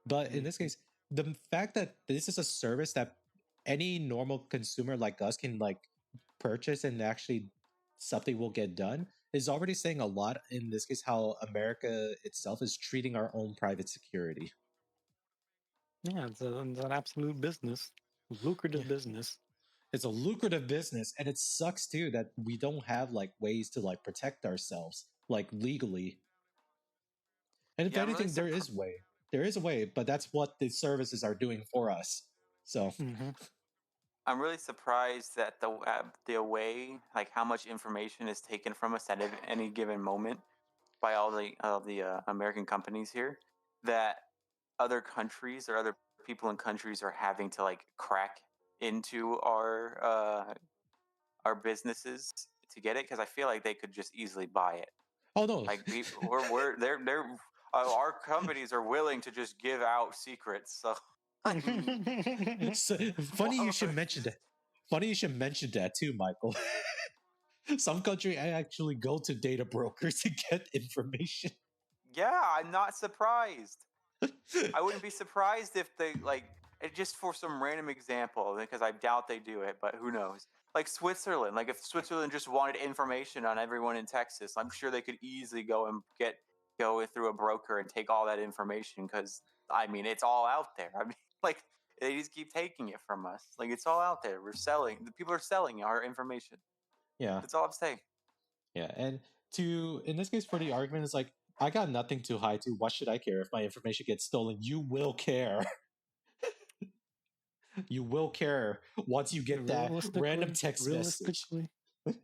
But in this case, the fact that this is a service that any normal consumer like us can like purchase and actually something will get done is already saying a lot. In this case, how America itself is treating our own private security. Yeah, it's an absolute business, lucrative business. It's a lucrative business, and it sucks too that we don't have like ways to like protect ourselves like legally. And if Yeah, I'm really anything, there is a way, but that's what the services are doing for us. So I'm really surprised that the way, like how much information is taken from us at any given moment by all the American companies here, that other countries or other people in countries are having to like crack into our businesses to get it, because I feel like they could just easily buy it. oh no. Like they're our companies are willing to just give out secrets. So I mean, So, funny you should mention that. Funny you should mention that too, Michael. Some country actually go to data brokers to get information. Yeah, I'm not surprised. I wouldn't be surprised if they like it, just for some random example, because I doubt they do it, but who knows? Like Switzerland, like if Switzerland just wanted information on everyone in Texas, I'm sure they could easily go and go through a broker and take all that information, because I mean it's all out there. I mean, like they just keep taking it from us. Like it's all out there. We're selling. The people are selling our information. Yeah, That's all I'm saying. yeah. And to in this case, for the argument, is like I got nothing to hide to. What should I care if my information gets stolen? You will care. You will care once you get that random text message. realistically,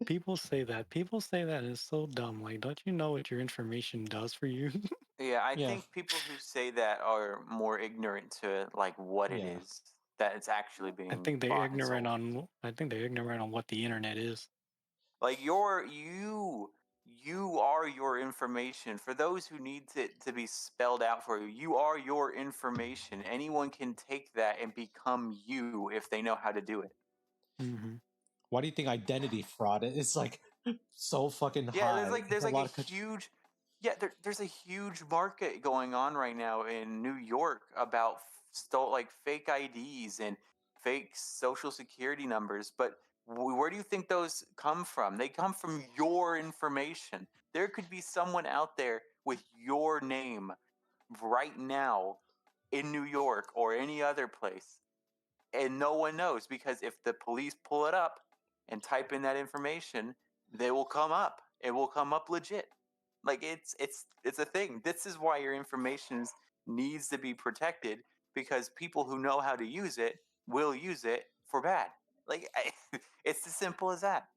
people say that. People say that is so dumb. Like, don't you know what your information does for you? Yeah, I Yeah, think people who say that are more ignorant to like what it yeah. is that it's actually I being think they're bought and ignorant sold. on. I think they're ignorant on what the internet is. Like you are your information. For those who need it to be spelled out for you, you are your information. Anyone can take that and become you if they know how to do it. Mm-hmm. Why do you think identity fraud is like so fucking Yeah, high there's in a like a lot of countries? huge there's a huge market going on right now in New York about like fake IDs and fake social security numbers, but where do you think those come from? They come from your information. There could be someone out there with your name right now in New York or any other place, and no one knows, because if the police pull it up and type in that information, they will come up. It will come up legit. Like it's a thing. This is why your information needs to be protected, because people who know how to use it will use it for bad. Like it's as simple as that.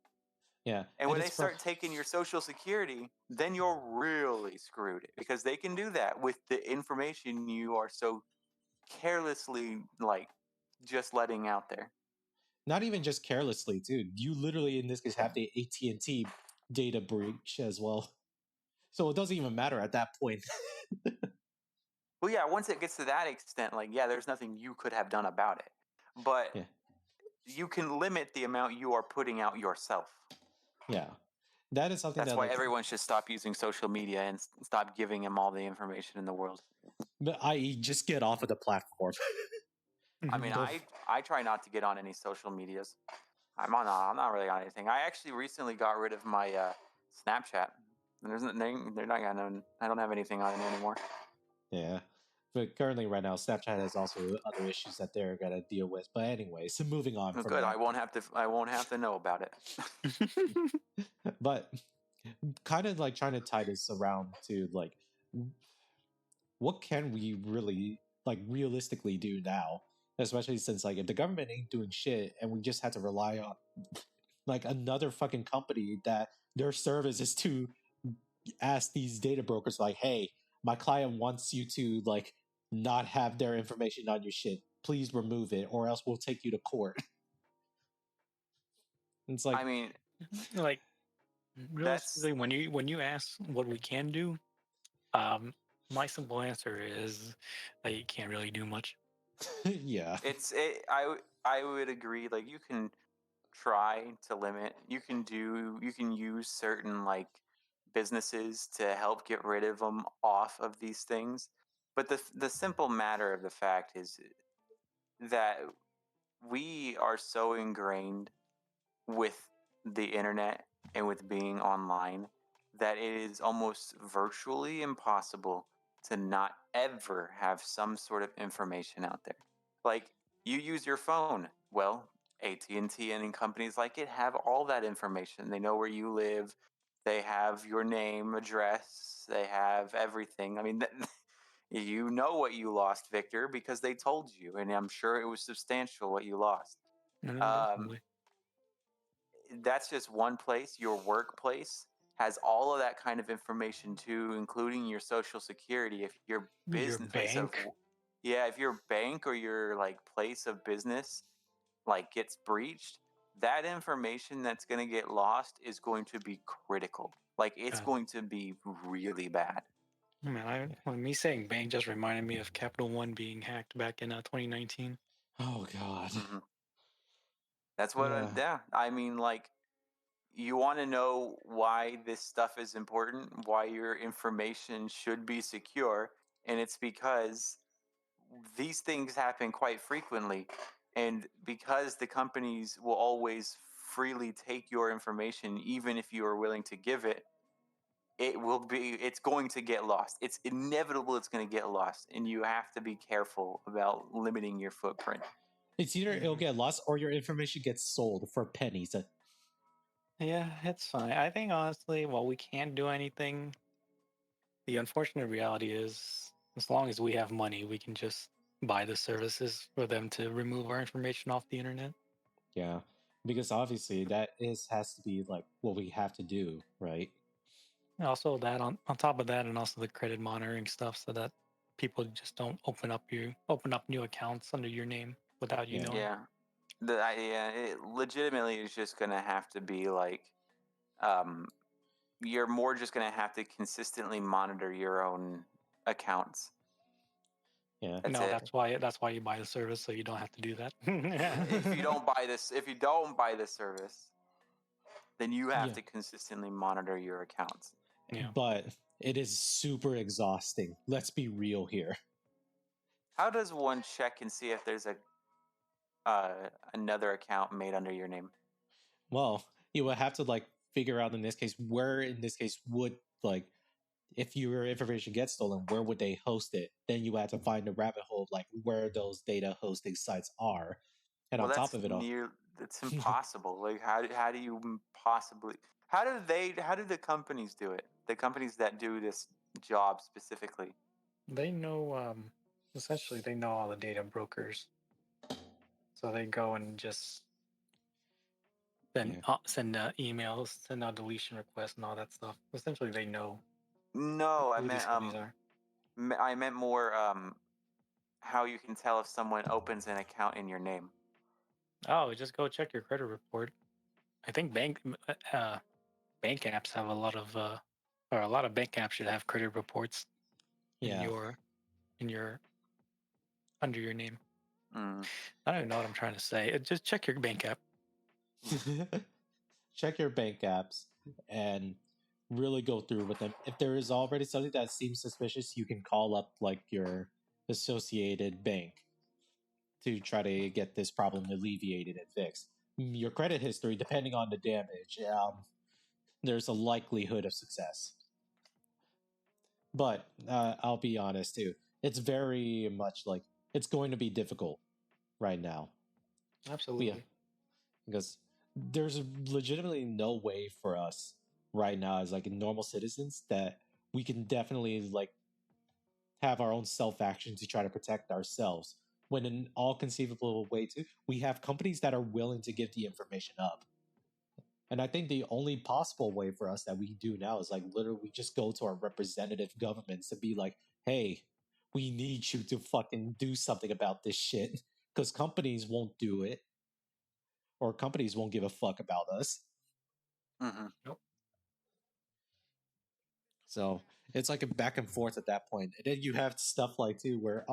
Yeah, And and when it's they start taking your social security, then you're really screwed, because they can do that with the information you are so carelessly like just letting out there. not even just carelessly, dude. You literally, in this case, have the AT&T data breach as well. So it doesn't even matter at that point. Well, yeah, once it gets to that extent, like, yeah, there's nothing you could have done about it. But Yeah, you can limit the amount you are putting out yourself. yeah. That is something That's that why like, everyone should stop using social media and stop giving them all the information in the world. i.e., just get off of the platform. I mean, Don't. I try not to get on any social medias. I'm not really on anything. I actually recently got rid of my Snapchat. They're not gonna. I don't have anything on it anymore. Yeah. But currently, right now, Snapchat has also other issues that they're gonna deal with. But anyways, moving on Oh, from good. that. I won't have to know about it. But kind of like trying to tie this around to like, what can we really like realistically do now? Especially since like if the government ain't doing shit and we just had to rely on like another fucking company that their service is to ask these data brokers like, hey, my client wants you to like not have their information on your shit. Please remove it, or else we'll take you to court. It's like, I mean, Like that's realistically, when you ask what we can do, my simple answer is that you can't really do much. yeah, I would agree. Like you can try to limit. You can use certain like businesses to help get rid of them off of these things. But the simple matter of the fact is that we are so ingrained with the internet and with being online that it is almost virtually impossible to not ever have some sort of information out there. Like you use your phone, well, AT&T and companies like it have all that information. They know where you live, they have your name, address, they have everything. I mean, you know what you lost, Victor, because they told you, and I'm sure it was substantial what you lost. Um, Definitely. that's just one place. Your workplace has all of that kind of information too, including your social security. If your Your business place of bank. yeah, if your bank or your like place of business like gets breached, that information that's going to get lost is going to be critical. Like it's Uh, going to be really bad. Man, when me saying bank just reminded me of Capital One being hacked back in 2019. oh god, Hmm. That's what. yeah, Yeah, I mean, like you want to know why this stuff is important, why your information should be secure, and it's because these things happen quite frequently. And because the companies will always freely take your information, even if you are willing to give it, it's going to get lost. It's inevitable it's going to get lost. And you have to be careful about limiting your footprint. it's either it'll Mhm. get lost or your information gets sold for pennies. Yeah, it's fine. I think honestly, while we can't do anything, the unfortunate reality is as long as we have money, we can just buy the services for them to remove our information off the internet. Yeah, because obviously that is has to be like what we have to do, right? And also that on top of that, and also the credit monitoring stuff, so that people just don't open up new accounts under your name without you Yeah, knowing. Yeah. Yeah, it legitimately is just going to have to be like, um, you're more just going to have to consistently monitor your own accounts. yeah, That's No, it. that's why you buy the service, so you don't have to do that. If you don't buy this service, then you have yeah. to consistently monitor your accounts. Yeah. But it is super exhausting. Let's be real here. How does one check and see if there's a another account made under your name? Well, you would have to like figure out in this case where in this case would like if your information gets stolen, where would they host it? Then you had to find a rabbit hole of like where those data hosting sites are. And Well, on top of it all, that's impossible. Like how do you possibly how do the companies do it? The companies that do this job specifically. They know essentially they know all the data brokers. So they go and just yeah. send emails, send out deletion requests and all that stuff. Essentially they know No, who these companies are. I meant more how you can tell if someone opens an account in your name. Oh, just go check your credit report. I think bank apps have a lot of or a lot of bank apps should have credit reports in Yeah. your under your name. Mm. I don't even know what I'm trying to say. Just check your bank app. Check your bank apps and really go through with them. If there is already something that seems suspicious, you can call up like your associated bank to try to get this problem alleviated and fixed. Your credit history, depending on the damage, there's a likelihood of success. But I'll be honest too, it's very much like it's going to be difficult right now. Yeah, Absolutely. because there's legitimately no way for us right now as like normal citizens that we can definitely like have our own self action to try to protect ourselves when in all conceivable way too we have companies that are willing to give the information up. And I think the only possible way for us that we do now is like literally we just go to our representative governments and be like, hey, we need you to fucking do something about this shit. Because companies won't do it, or companies won't give a fuck about us. Hmm. Nope. So it's like a back and forth at that point. And then you have stuff like too where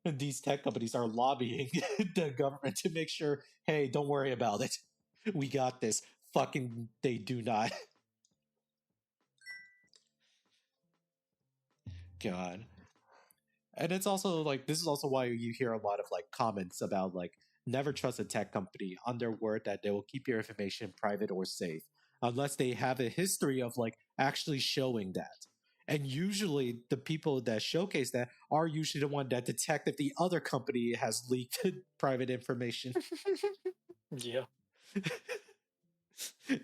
these tech companies are lobbying the government to make sure, hey, don't worry about it. We got this. Fucking they do not. God. And it's also like this is also why you hear a lot of like comments about like never trust a tech company on their word that they will keep your information private or safe unless they have a history of like actually showing that. And usually the people that showcase that are usually the one that detect if the other company has leaked private information. Yeah.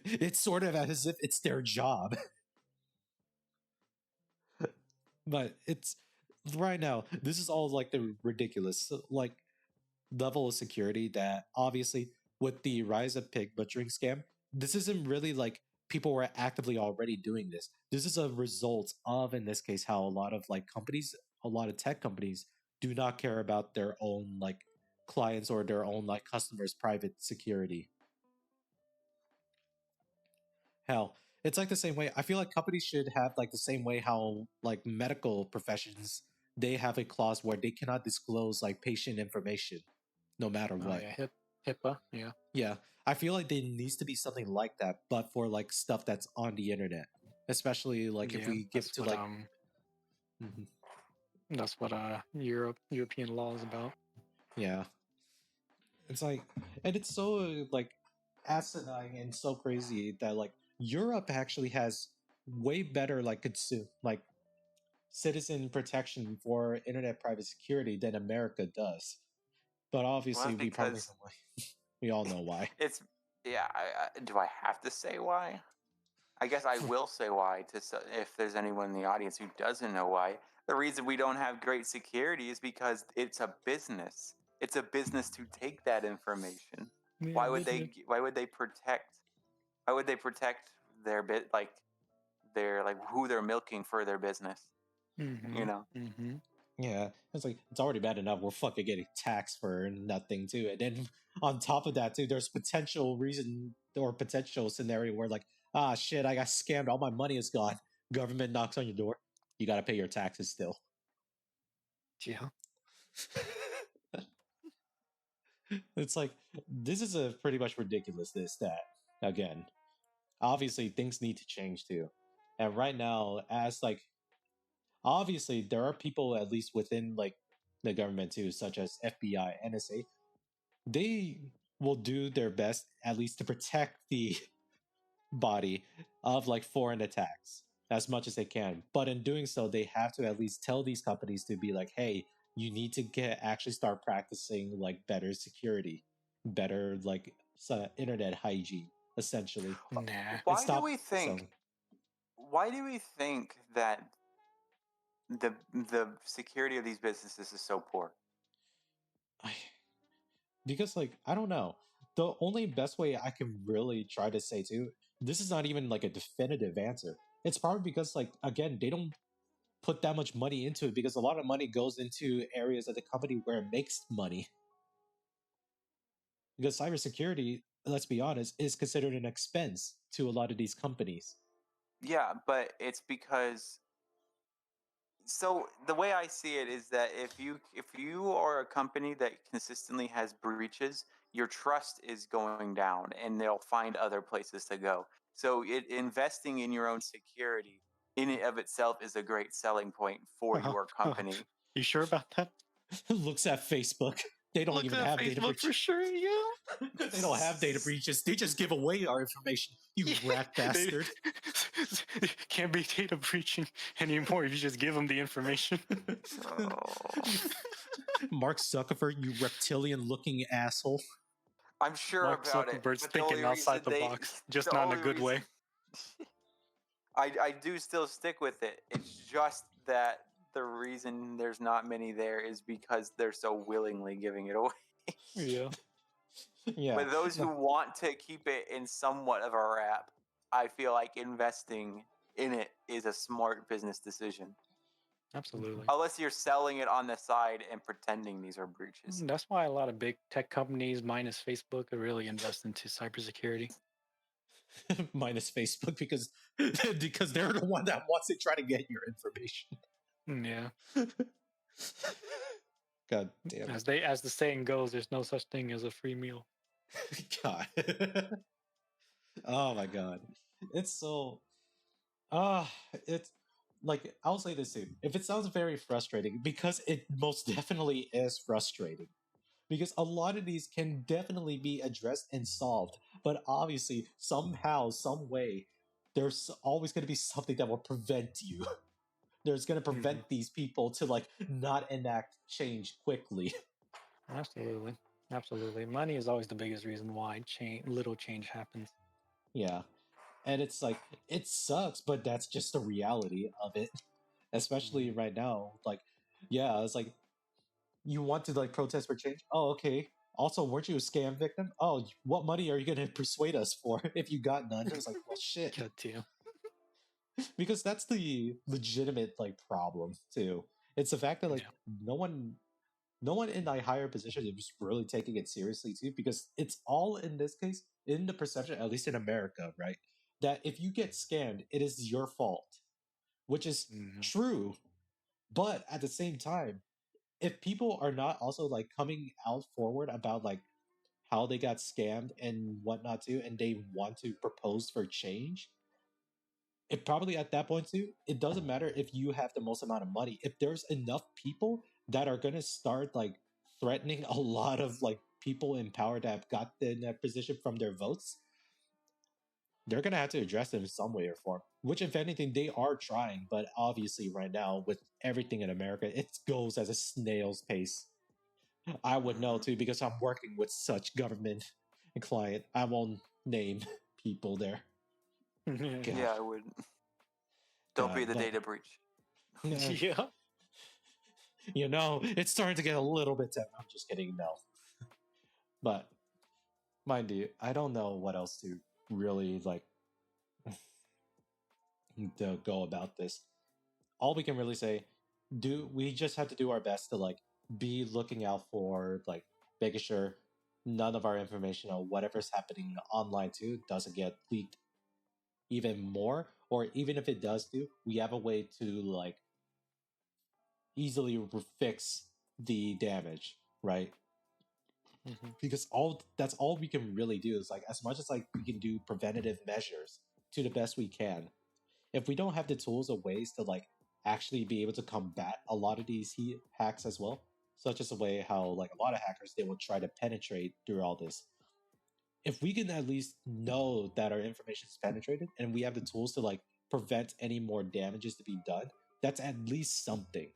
It's sort of as if it's their job. But it's right now, this is all like the ridiculous like level of security that obviously with the rise of pig butchering scam, this isn't really like people were actively already doing this. This is a result of, in this case, how a lot of like companies, a lot of tech companies do not care about their own like clients or their own like customers' private security. Hell, it's like the same way. I feel like companies should have like the same way how like medical professions they have a clause where they cannot disclose like patient information, no matter Oh what. yeah, HIPAA. Yeah. Yeah, I feel like there needs to be something like that, but for like stuff that's on the internet, especially like if Yeah. we give to like, Mhm. That's what European law is about. Yeah, it's like, and it's so like asinine and so crazy that like Europe actually has way better like consume like citizen protection for internet private security than America does. But Well, obviously, that's we probably because know why. We all know why. it's yeah. Do I have to say why? I guess I will say why if there's anyone in the audience who doesn't know why. The reason we don't have great security is because it's a business. It's a business to take that information. Yeah, business. Why would they protect? Why would they protect their bit like their like who they're milking for their business? You know. Mm-hmm. Yeah, it's like it's already bad enough we're fucking getting taxed for nothing too, and then on top of that too, there's potential reason or potential scenario where like, shit, I got scammed, all my money is gone. Government knocks on your door, you got to pay your taxes still. Yeah. It's like this is a pretty much ridiculous. This that again, obviously things need to change too, and right now as like obviously there are people at least within like the government too, such as FBI, NSA. They will do their best at least to protect the body of like foreign attacks as much as they can. But in doing so, they have to at least tell these companies to be like, hey, you need to get actually start practicing like better security, better like internet hygiene, essentially. Nah. And Why do stop we think? selling. Why do we think that the security of these businesses is so poor? I, because like I don't know. The only best way I can really try to say too, this is not even like a definitive answer. It's probably because like again, they don't put that much money into it because a lot of money goes into areas of the company where it makes money. Because cybersecurity, let's be honest, is considered an expense to a lot of these companies. Yeah, but it's because so the way I see it is that if you are a company that consistently has breaches, your trust is going down, and they'll find other places to go. So investing in your own security in and of itself is a great selling point for your company. You sure about that? Looks at Facebook. They don't Look even at have data Facebook for breaches. sure, yeah. They don't have data breaches. They just give away our information. You rat They bastard. can't be data breaching anymore if you just give them the information. Oh, Mark Zuckerberg, you reptilian looking asshole. I'm sure Mark about it, Zuckerberg's but the thinking only reason outside the they box, just the not in a only good reason way. I do still stick with it. It's just that the reason there's not many there is because they're so willingly giving it away. Yeah. Yeah. But those who want to keep it in somewhat of a wrap, I feel like investing in it is a smart business decision. Absolutely. Unless you're selling it on the side and pretending these are breaches. That's why a lot of big tech companies, minus Facebook, are really invest into cybersecurity. Minus Facebook because they're the one that wants to try to get your information. Yeah. God damn it. As the saying goes, there's no such thing as a free meal. God. Oh my god. It's so it's like I'll say this too. If it sounds very frustrating, because it most definitely is frustrating. Because a lot of these can definitely be addressed and solved, but obviously somehow, some way, there's always going to be something that will prevent you. There's going to prevent these people to like not enact change quickly. Absolutely. Absolutely. Money is always the biggest reason why little change happens. Yeah. And it's like it sucks, but that's just the reality of it. Especially right now. Like, yeah, it's like you want to like protest for change. Oh, okay. Also, weren't you a scam victim? Oh, what money are you going to persuade us for if you got none? It was like, well, shit. Good too. Because that's the legitimate like problem too. It's the fact that like no one in a higher position is really taking it seriously too, because it's all in this case in the perception, at least in America, right? That if you get scammed, it is your fault, which is true. But at the same time, if people are not also like coming out forward about like how they got scammed and whatnot too, and they want to propose for change, it probably at that point too, it doesn't matter if you have the most amount of money. If there's enough people that are gonna start like threatening a lot of like people in power that have got in that position from their votes, they're gonna have to address it in some way or form. Which, if anything, they are trying. But obviously, right now, with everything in America, it goes as a snail's pace. I would know too because I'm working with such government client. I won't name people there. God, Yeah, I would. Don't be God, the but data breach. Yeah. you know, it's starting to get a little bit. I'm just kidding, no. But mind you, I don't know what else to really like to go about this. All we can really say, we just have to do our best to like be looking out for like making sure none of our information or whatever's happening online too doesn't get leaked even more, or even if it does do, we have a way to like easily fix the damage, right? Because all that's all we can really do is like as much as like we can do preventative measures to the best we can. If we don't have the tools or ways to like actually be able to combat a lot of these hacks as well, such as the way how like a lot of hackers they will try to penetrate through all this. If we can at least know that our information is penetrated and we have the tools to like prevent any more damages to be done, that's at least something.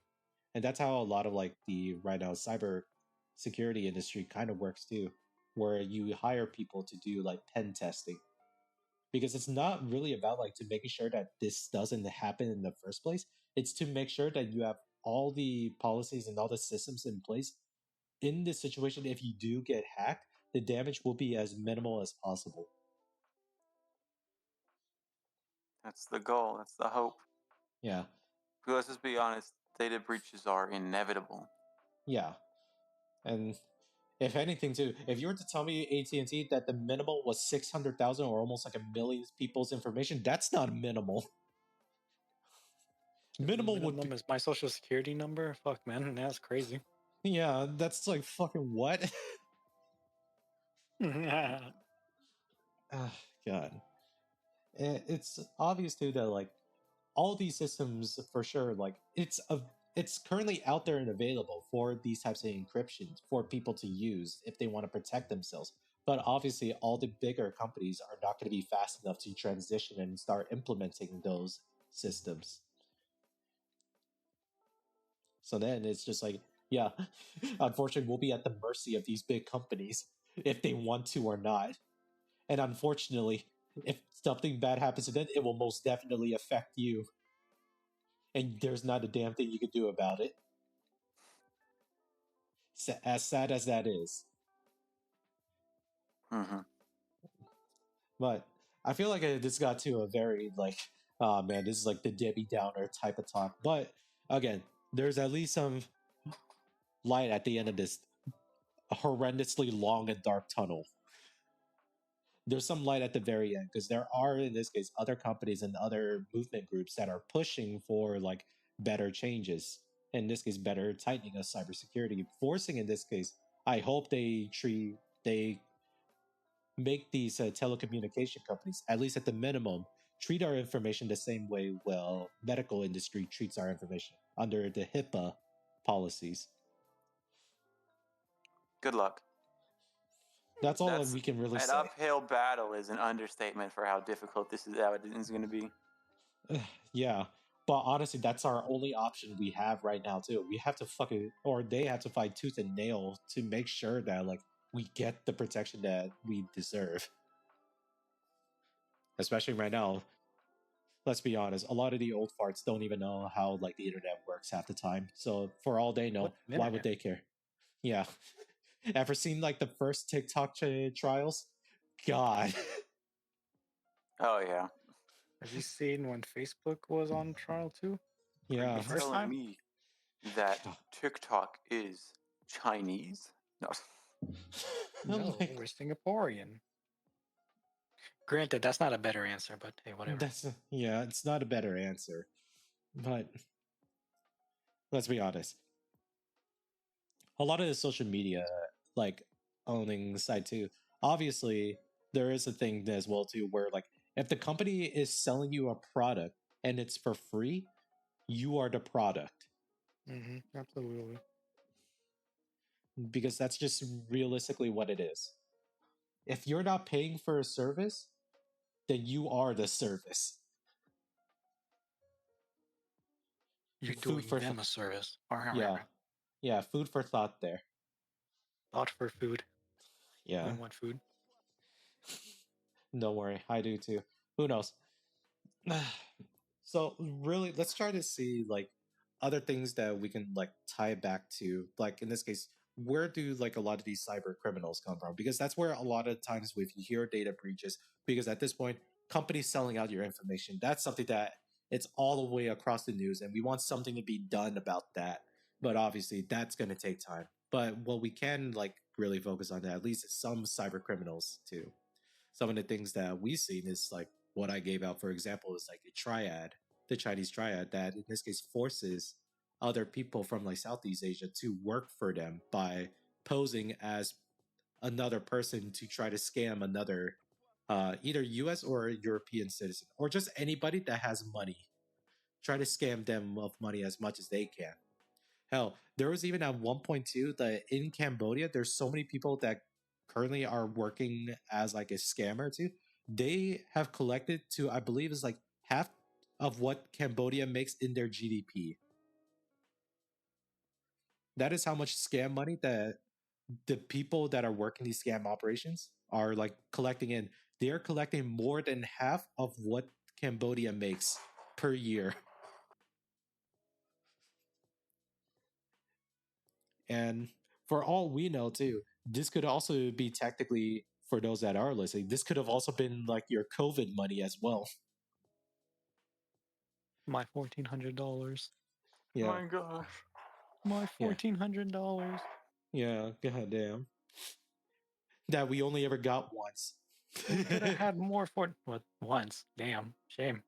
And that's how a lot of like the right now cyber security industry kind of works too, where you hire people to do like pen testing, because it's not really about like to making sure that this doesn't happen in the first place. It's to make sure that you have all the policies and all the systems in place in this situation. If you do get hacked, the damage will be as minimal as possible. That's the goal. That's the hope. Yeah. Because let's just be honest, data breaches are inevitable. Yeah. And if anything too, if you were to tell me AT&T that the minimal was 600,000 or almost like a million people's information, that's not minimal. Minimal would be, Minimum is my social security number. Fuck, man, that's crazy. yeah, that's like fucking what? God. It's obvious too that like all these systems for sure, like it's currently out there and available for these types of encryptions for people to use if they want to protect themselves. But obviously, all the bigger companies are not going to be fast enough to transition and start implementing those systems. So then it's just like, yeah, unfortunately, we'll be at the mercy of these big companies if they want to or not. And unfortunately, if something bad happens to them, it will most definitely affect you. And there's not a damn thing you can do about it. As sad as that is. Hmm. But I feel like this got to a very like, man, this is like the Debbie Downer type of talk. But again, there's at least some light at the end of this horrendously long and dark tunnel. There's some light at the very end because there are, in this case, other companies and other movement groups that are pushing for like better changes. In this case, better tightening of cybersecurity, forcing, in this case, I hope they make these telecommunication companies, at least at the minimum, treat our information the same way well medical industry treats our information under the HIPAA policies. Good luck. That's all That's we can really an say. uphill battle is an understatement for how difficult this is. How it is going to be. Yeah, but honestly, that's our only option we have right now too. We have to fucking, or they have to fight tooth and nail to make sure that like we get the protection that we deserve. Especially right now, let's be honest, a lot of the old farts don't even know how like the internet works half the time. So for all they know, What why would internet? they care? Yeah. Ever seen like the first TikTok trials? God. Oh yeah. Have you seen when Facebook was on trial too? Are Yeah. you First telling time? me that TikTok is Chinese? No. No, Like, we're Singaporean. Granted, that's not a better answer, but hey, whatever. that's yeah, it's not a better answer. But let's be honest. A lot of the social media like owning side too. Obviously, there is a thing as well too where like if the company is selling you a product and it's for free, you are the product Absolutely. because that's just realistically what it is. If you're not paying for a service, then you are the service. You're Food doing for them a service. Or yeah, yeah, food for thought there. thought for food. Yeah, I want food. don't worry, I do too. Who knows? So really, let's try to see like other things that we can like tie back to. Like in this case, where do like a lot of these cyber criminals come from? Because that's where a lot of times if you hear data breaches, because at this point, companies selling out your information, that's something that it's all the way across the news, and we want something to be done about that. But obviously, that's going to take time. But what we can like really focus on, at least some cyber criminals too. Some of the things that we've seen is like what I gave out, for example, is like a triad, the Chinese triad, that in this case forces other people from like Southeast Asia to work for them by posing as another person to try to scam another either US or European citizen or just anybody that has money. Try to scam them of money as much as they can. Hell, there was even at 1.2 that in Cambodia, there's so many people that currently are working as like a scammer too. They have collected to, I believe, is like half of what Cambodia makes in their GDP. That is how much scam money that the people that are working these scam operations are like collecting in. They are collecting more than half of what Cambodia makes per year. And for all we know, too, this could also be technically, for those that are listening, this could have also been like your COVID money as well. My $1,400. Yeah. My gosh. My Yeah. $1,400. Yeah. Goddamn. That we only ever got once. Could have had more for what once. Damn. Shame.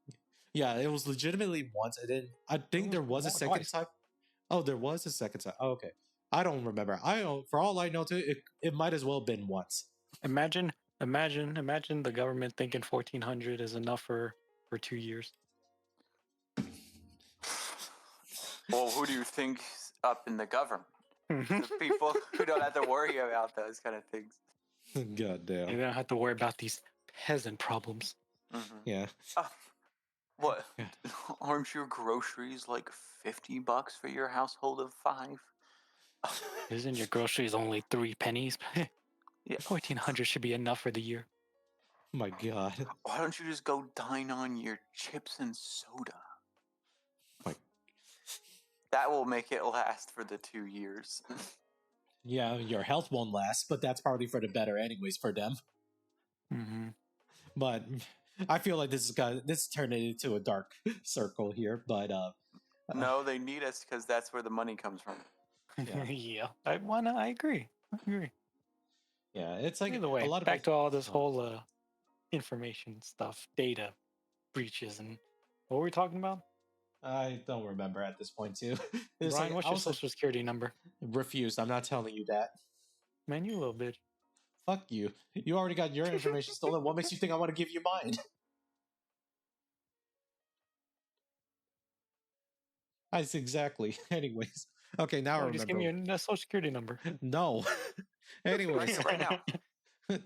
Yeah, it was legitimately once. And then I think there was a second twice. time. Oh, there was a second time. Oh, okay. I don't remember. I don't, for all I know, too, it might as well have been once. Imagine the government thinking 1,400 is enough for 2 years. Well, who do you think's up in the government? The people who don't have to worry about those kind of things. Goddamn. You don't have to worry about these peasant problems. Mm-hmm. Yeah. What? Yeah. Aren't your groceries like $50 for your household of 5? Isn't your groceries only 3 pennies? Yeah. 1,400 should be enough for the year. My God. Why don't you just go dine on your chips and soda? My That will make it last for the 2 years. Yeah, your health won't last, but that's probably for the better, anyways, for them. Mm-hmm. But I feel like this turned into a dark circle here. But No, they need us because that's where the money comes from. Yeah. Yeah. I agree. I agree. yeah, it's like Either a way, lot of back it. to all this Oh, whole information stuff, data breaches, and what were we talking about? I don't remember at this point too. It's Brian, like what's I your was like, social security number? refused. I'm not telling you that. Man, you little bitch. Fuck you. You already got your information stolen. What makes you think I want to give you mine? I see exactly. Anyways, okay, now I Oh, just give me remember. your social security number. No. Anyways, Right now.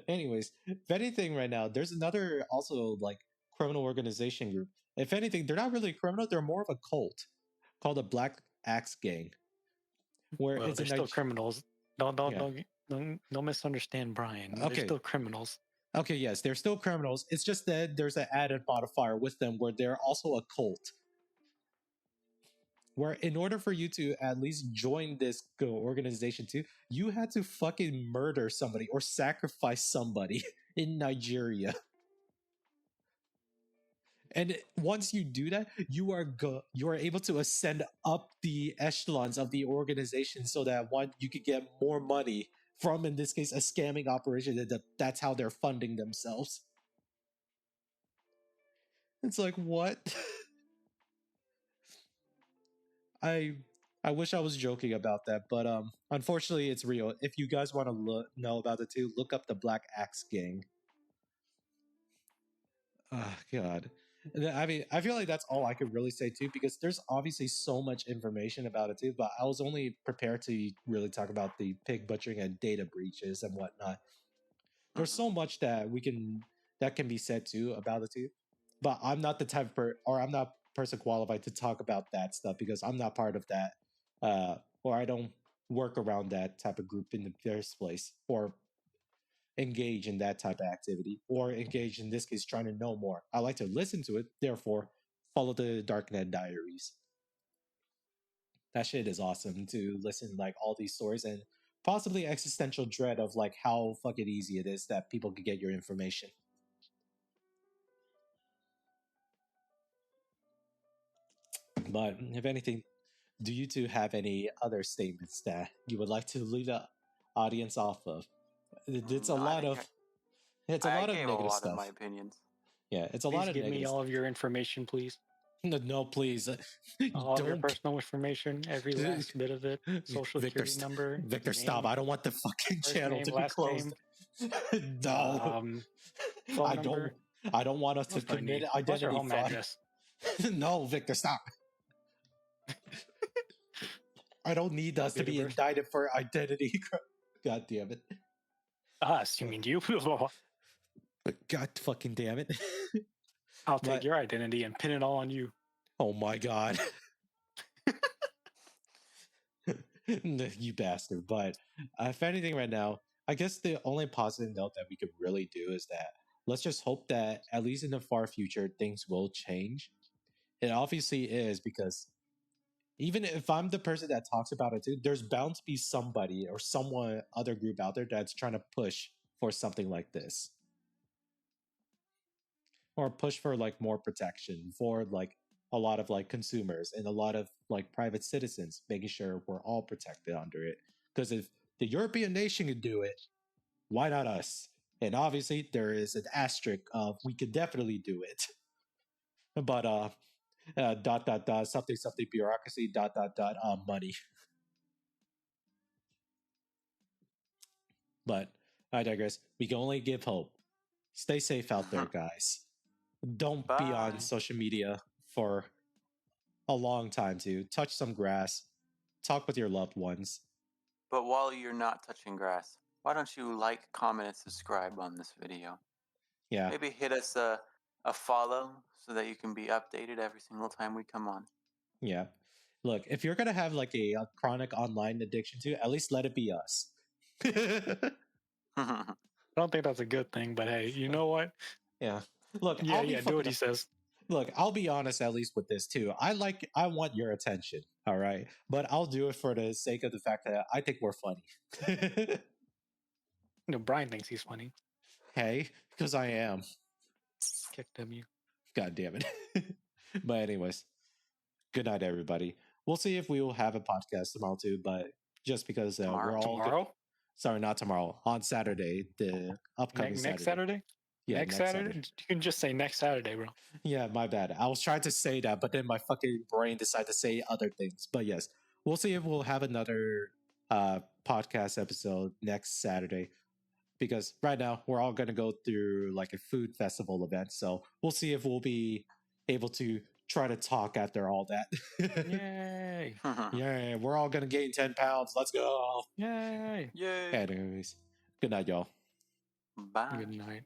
anyways, if anything, right now there's another also like criminal organization group. If anything, they're not really criminal. They're more of a cult called the Black Axe Gang, where Well, it's they're in still Nigeria. criminals. Don't don't Yeah. don't don't misunderstand Brian. They're Okay. still criminals. Okay. Yes, they're still criminals. It's just that there's an added modifier with them where they're also a cult. Where in order for you to at least join this organization too, you had to fucking murder somebody or sacrifice somebody in Nigeria. And once you do that, you are able to ascend up the echelons of the organization so that one you could get more money from, in this case, a scamming operation. That's how they're funding themselves. It's like what? I I wish I was joking about that, but unfortunately, it's real. If you guys want to know about it too, look up the Black Axe Gang. Oh God. I mean, I feel like that's all I could really say too, because there's obviously so much information about it too. But I was only prepared to really talk about the pig butchering and data breaches and whatnot. There's Mhm. so much that can be said too about it too. But I'm not the type or I'm not person qualified to talk about that stuff because I'm not part of that, or I don't work around that type of group in the first place, or engage in that type of activity, or engage in this case trying to know more. I like to listen to it, therefore follow the Darknet Diaries. That shit is awesome to listen like all these stories and possibly existential dread of like how fucking easy it is that people could get your information. But if anything, do you two have any other statements that you would like to leave the audience off of? It's a No, I lot think of it's a I lot of gave a negative lot of my stuff. opinions. Yeah, it's a lot Please of give me negative all stuff. of your information, please. No, no, please, All of your don't. personal information, every last bit of it. Social Victor, security number, Victor, stop! name, I don't want the fucking first channel name, to be last closed. name, No, phone I don't. number. I don't want us What to else do I commit need? What's your identity home fraud. address? No, Victor, stop! I don't need us to Date of be birth? indicted for identity. God damn it! Us? You mean you? God fucking damn it! I'll take But your identity and pin it all on you. oh my god, you bastard! But if anything, right now, I guess the only positive note that we could really do is that let's just hope that at least in the far future things will change. It obviously is because even if I'm the person that talks about it too, there's bound to be somebody or someone other group out there that's trying to push for something like this, or push for like more protection for like a lot of like consumers and a lot of like private citizens, making sure we're all protected under it. Because if the European nation could do it, why not us? And obviously there is an asterisk of we could definitely do it. But dot dot dot something something bureaucracy dot dot dot money. But I digress. We can only give hope. Stay safe out there, guys. Don't be on Bye. social media for a long time to touch some grass, talk with your loved ones. But while you're not touching grass, why don't you like, comment, and subscribe on this video? Yeah, Maybe hit us a follow so that you can be updated every single time we come on. yeah. Look, if you're gonna have like a chronic online addiction to, at least let it be us. I don't think that's a good thing, but hey, you know what? Yeah. Look, Yeah, I'll be yeah, do what fucking. he says. Look, I'll be honest at least with this too. I want your attention, all right? But I'll do it for the sake of the fact that I think we're funny. Brian thinks he's funny. Hey, because I am. Kick W. God damn it. But anyways, good night, everybody. We'll see if we will have a podcast tomorrow too, but just because we're all Tomorrow? sorry, not tomorrow, on Saturday, the upcoming Next Saturday? Yeah, next Saturday? You can just say next Saturday, bro. Yeah, my bad. I was trying to say that, but then my fucking brain decided to say other things. But yes, we'll see if we'll have another podcast episode next Saturday. Because right now we're all gonna go through like a food festival event. So we'll see if we'll be able to try to talk after all that. Yay. Yeah, we're all gonna gain 10 pounds. Let's go. Yay. Yay. Anyways, good night, y'all. Bye. Good night.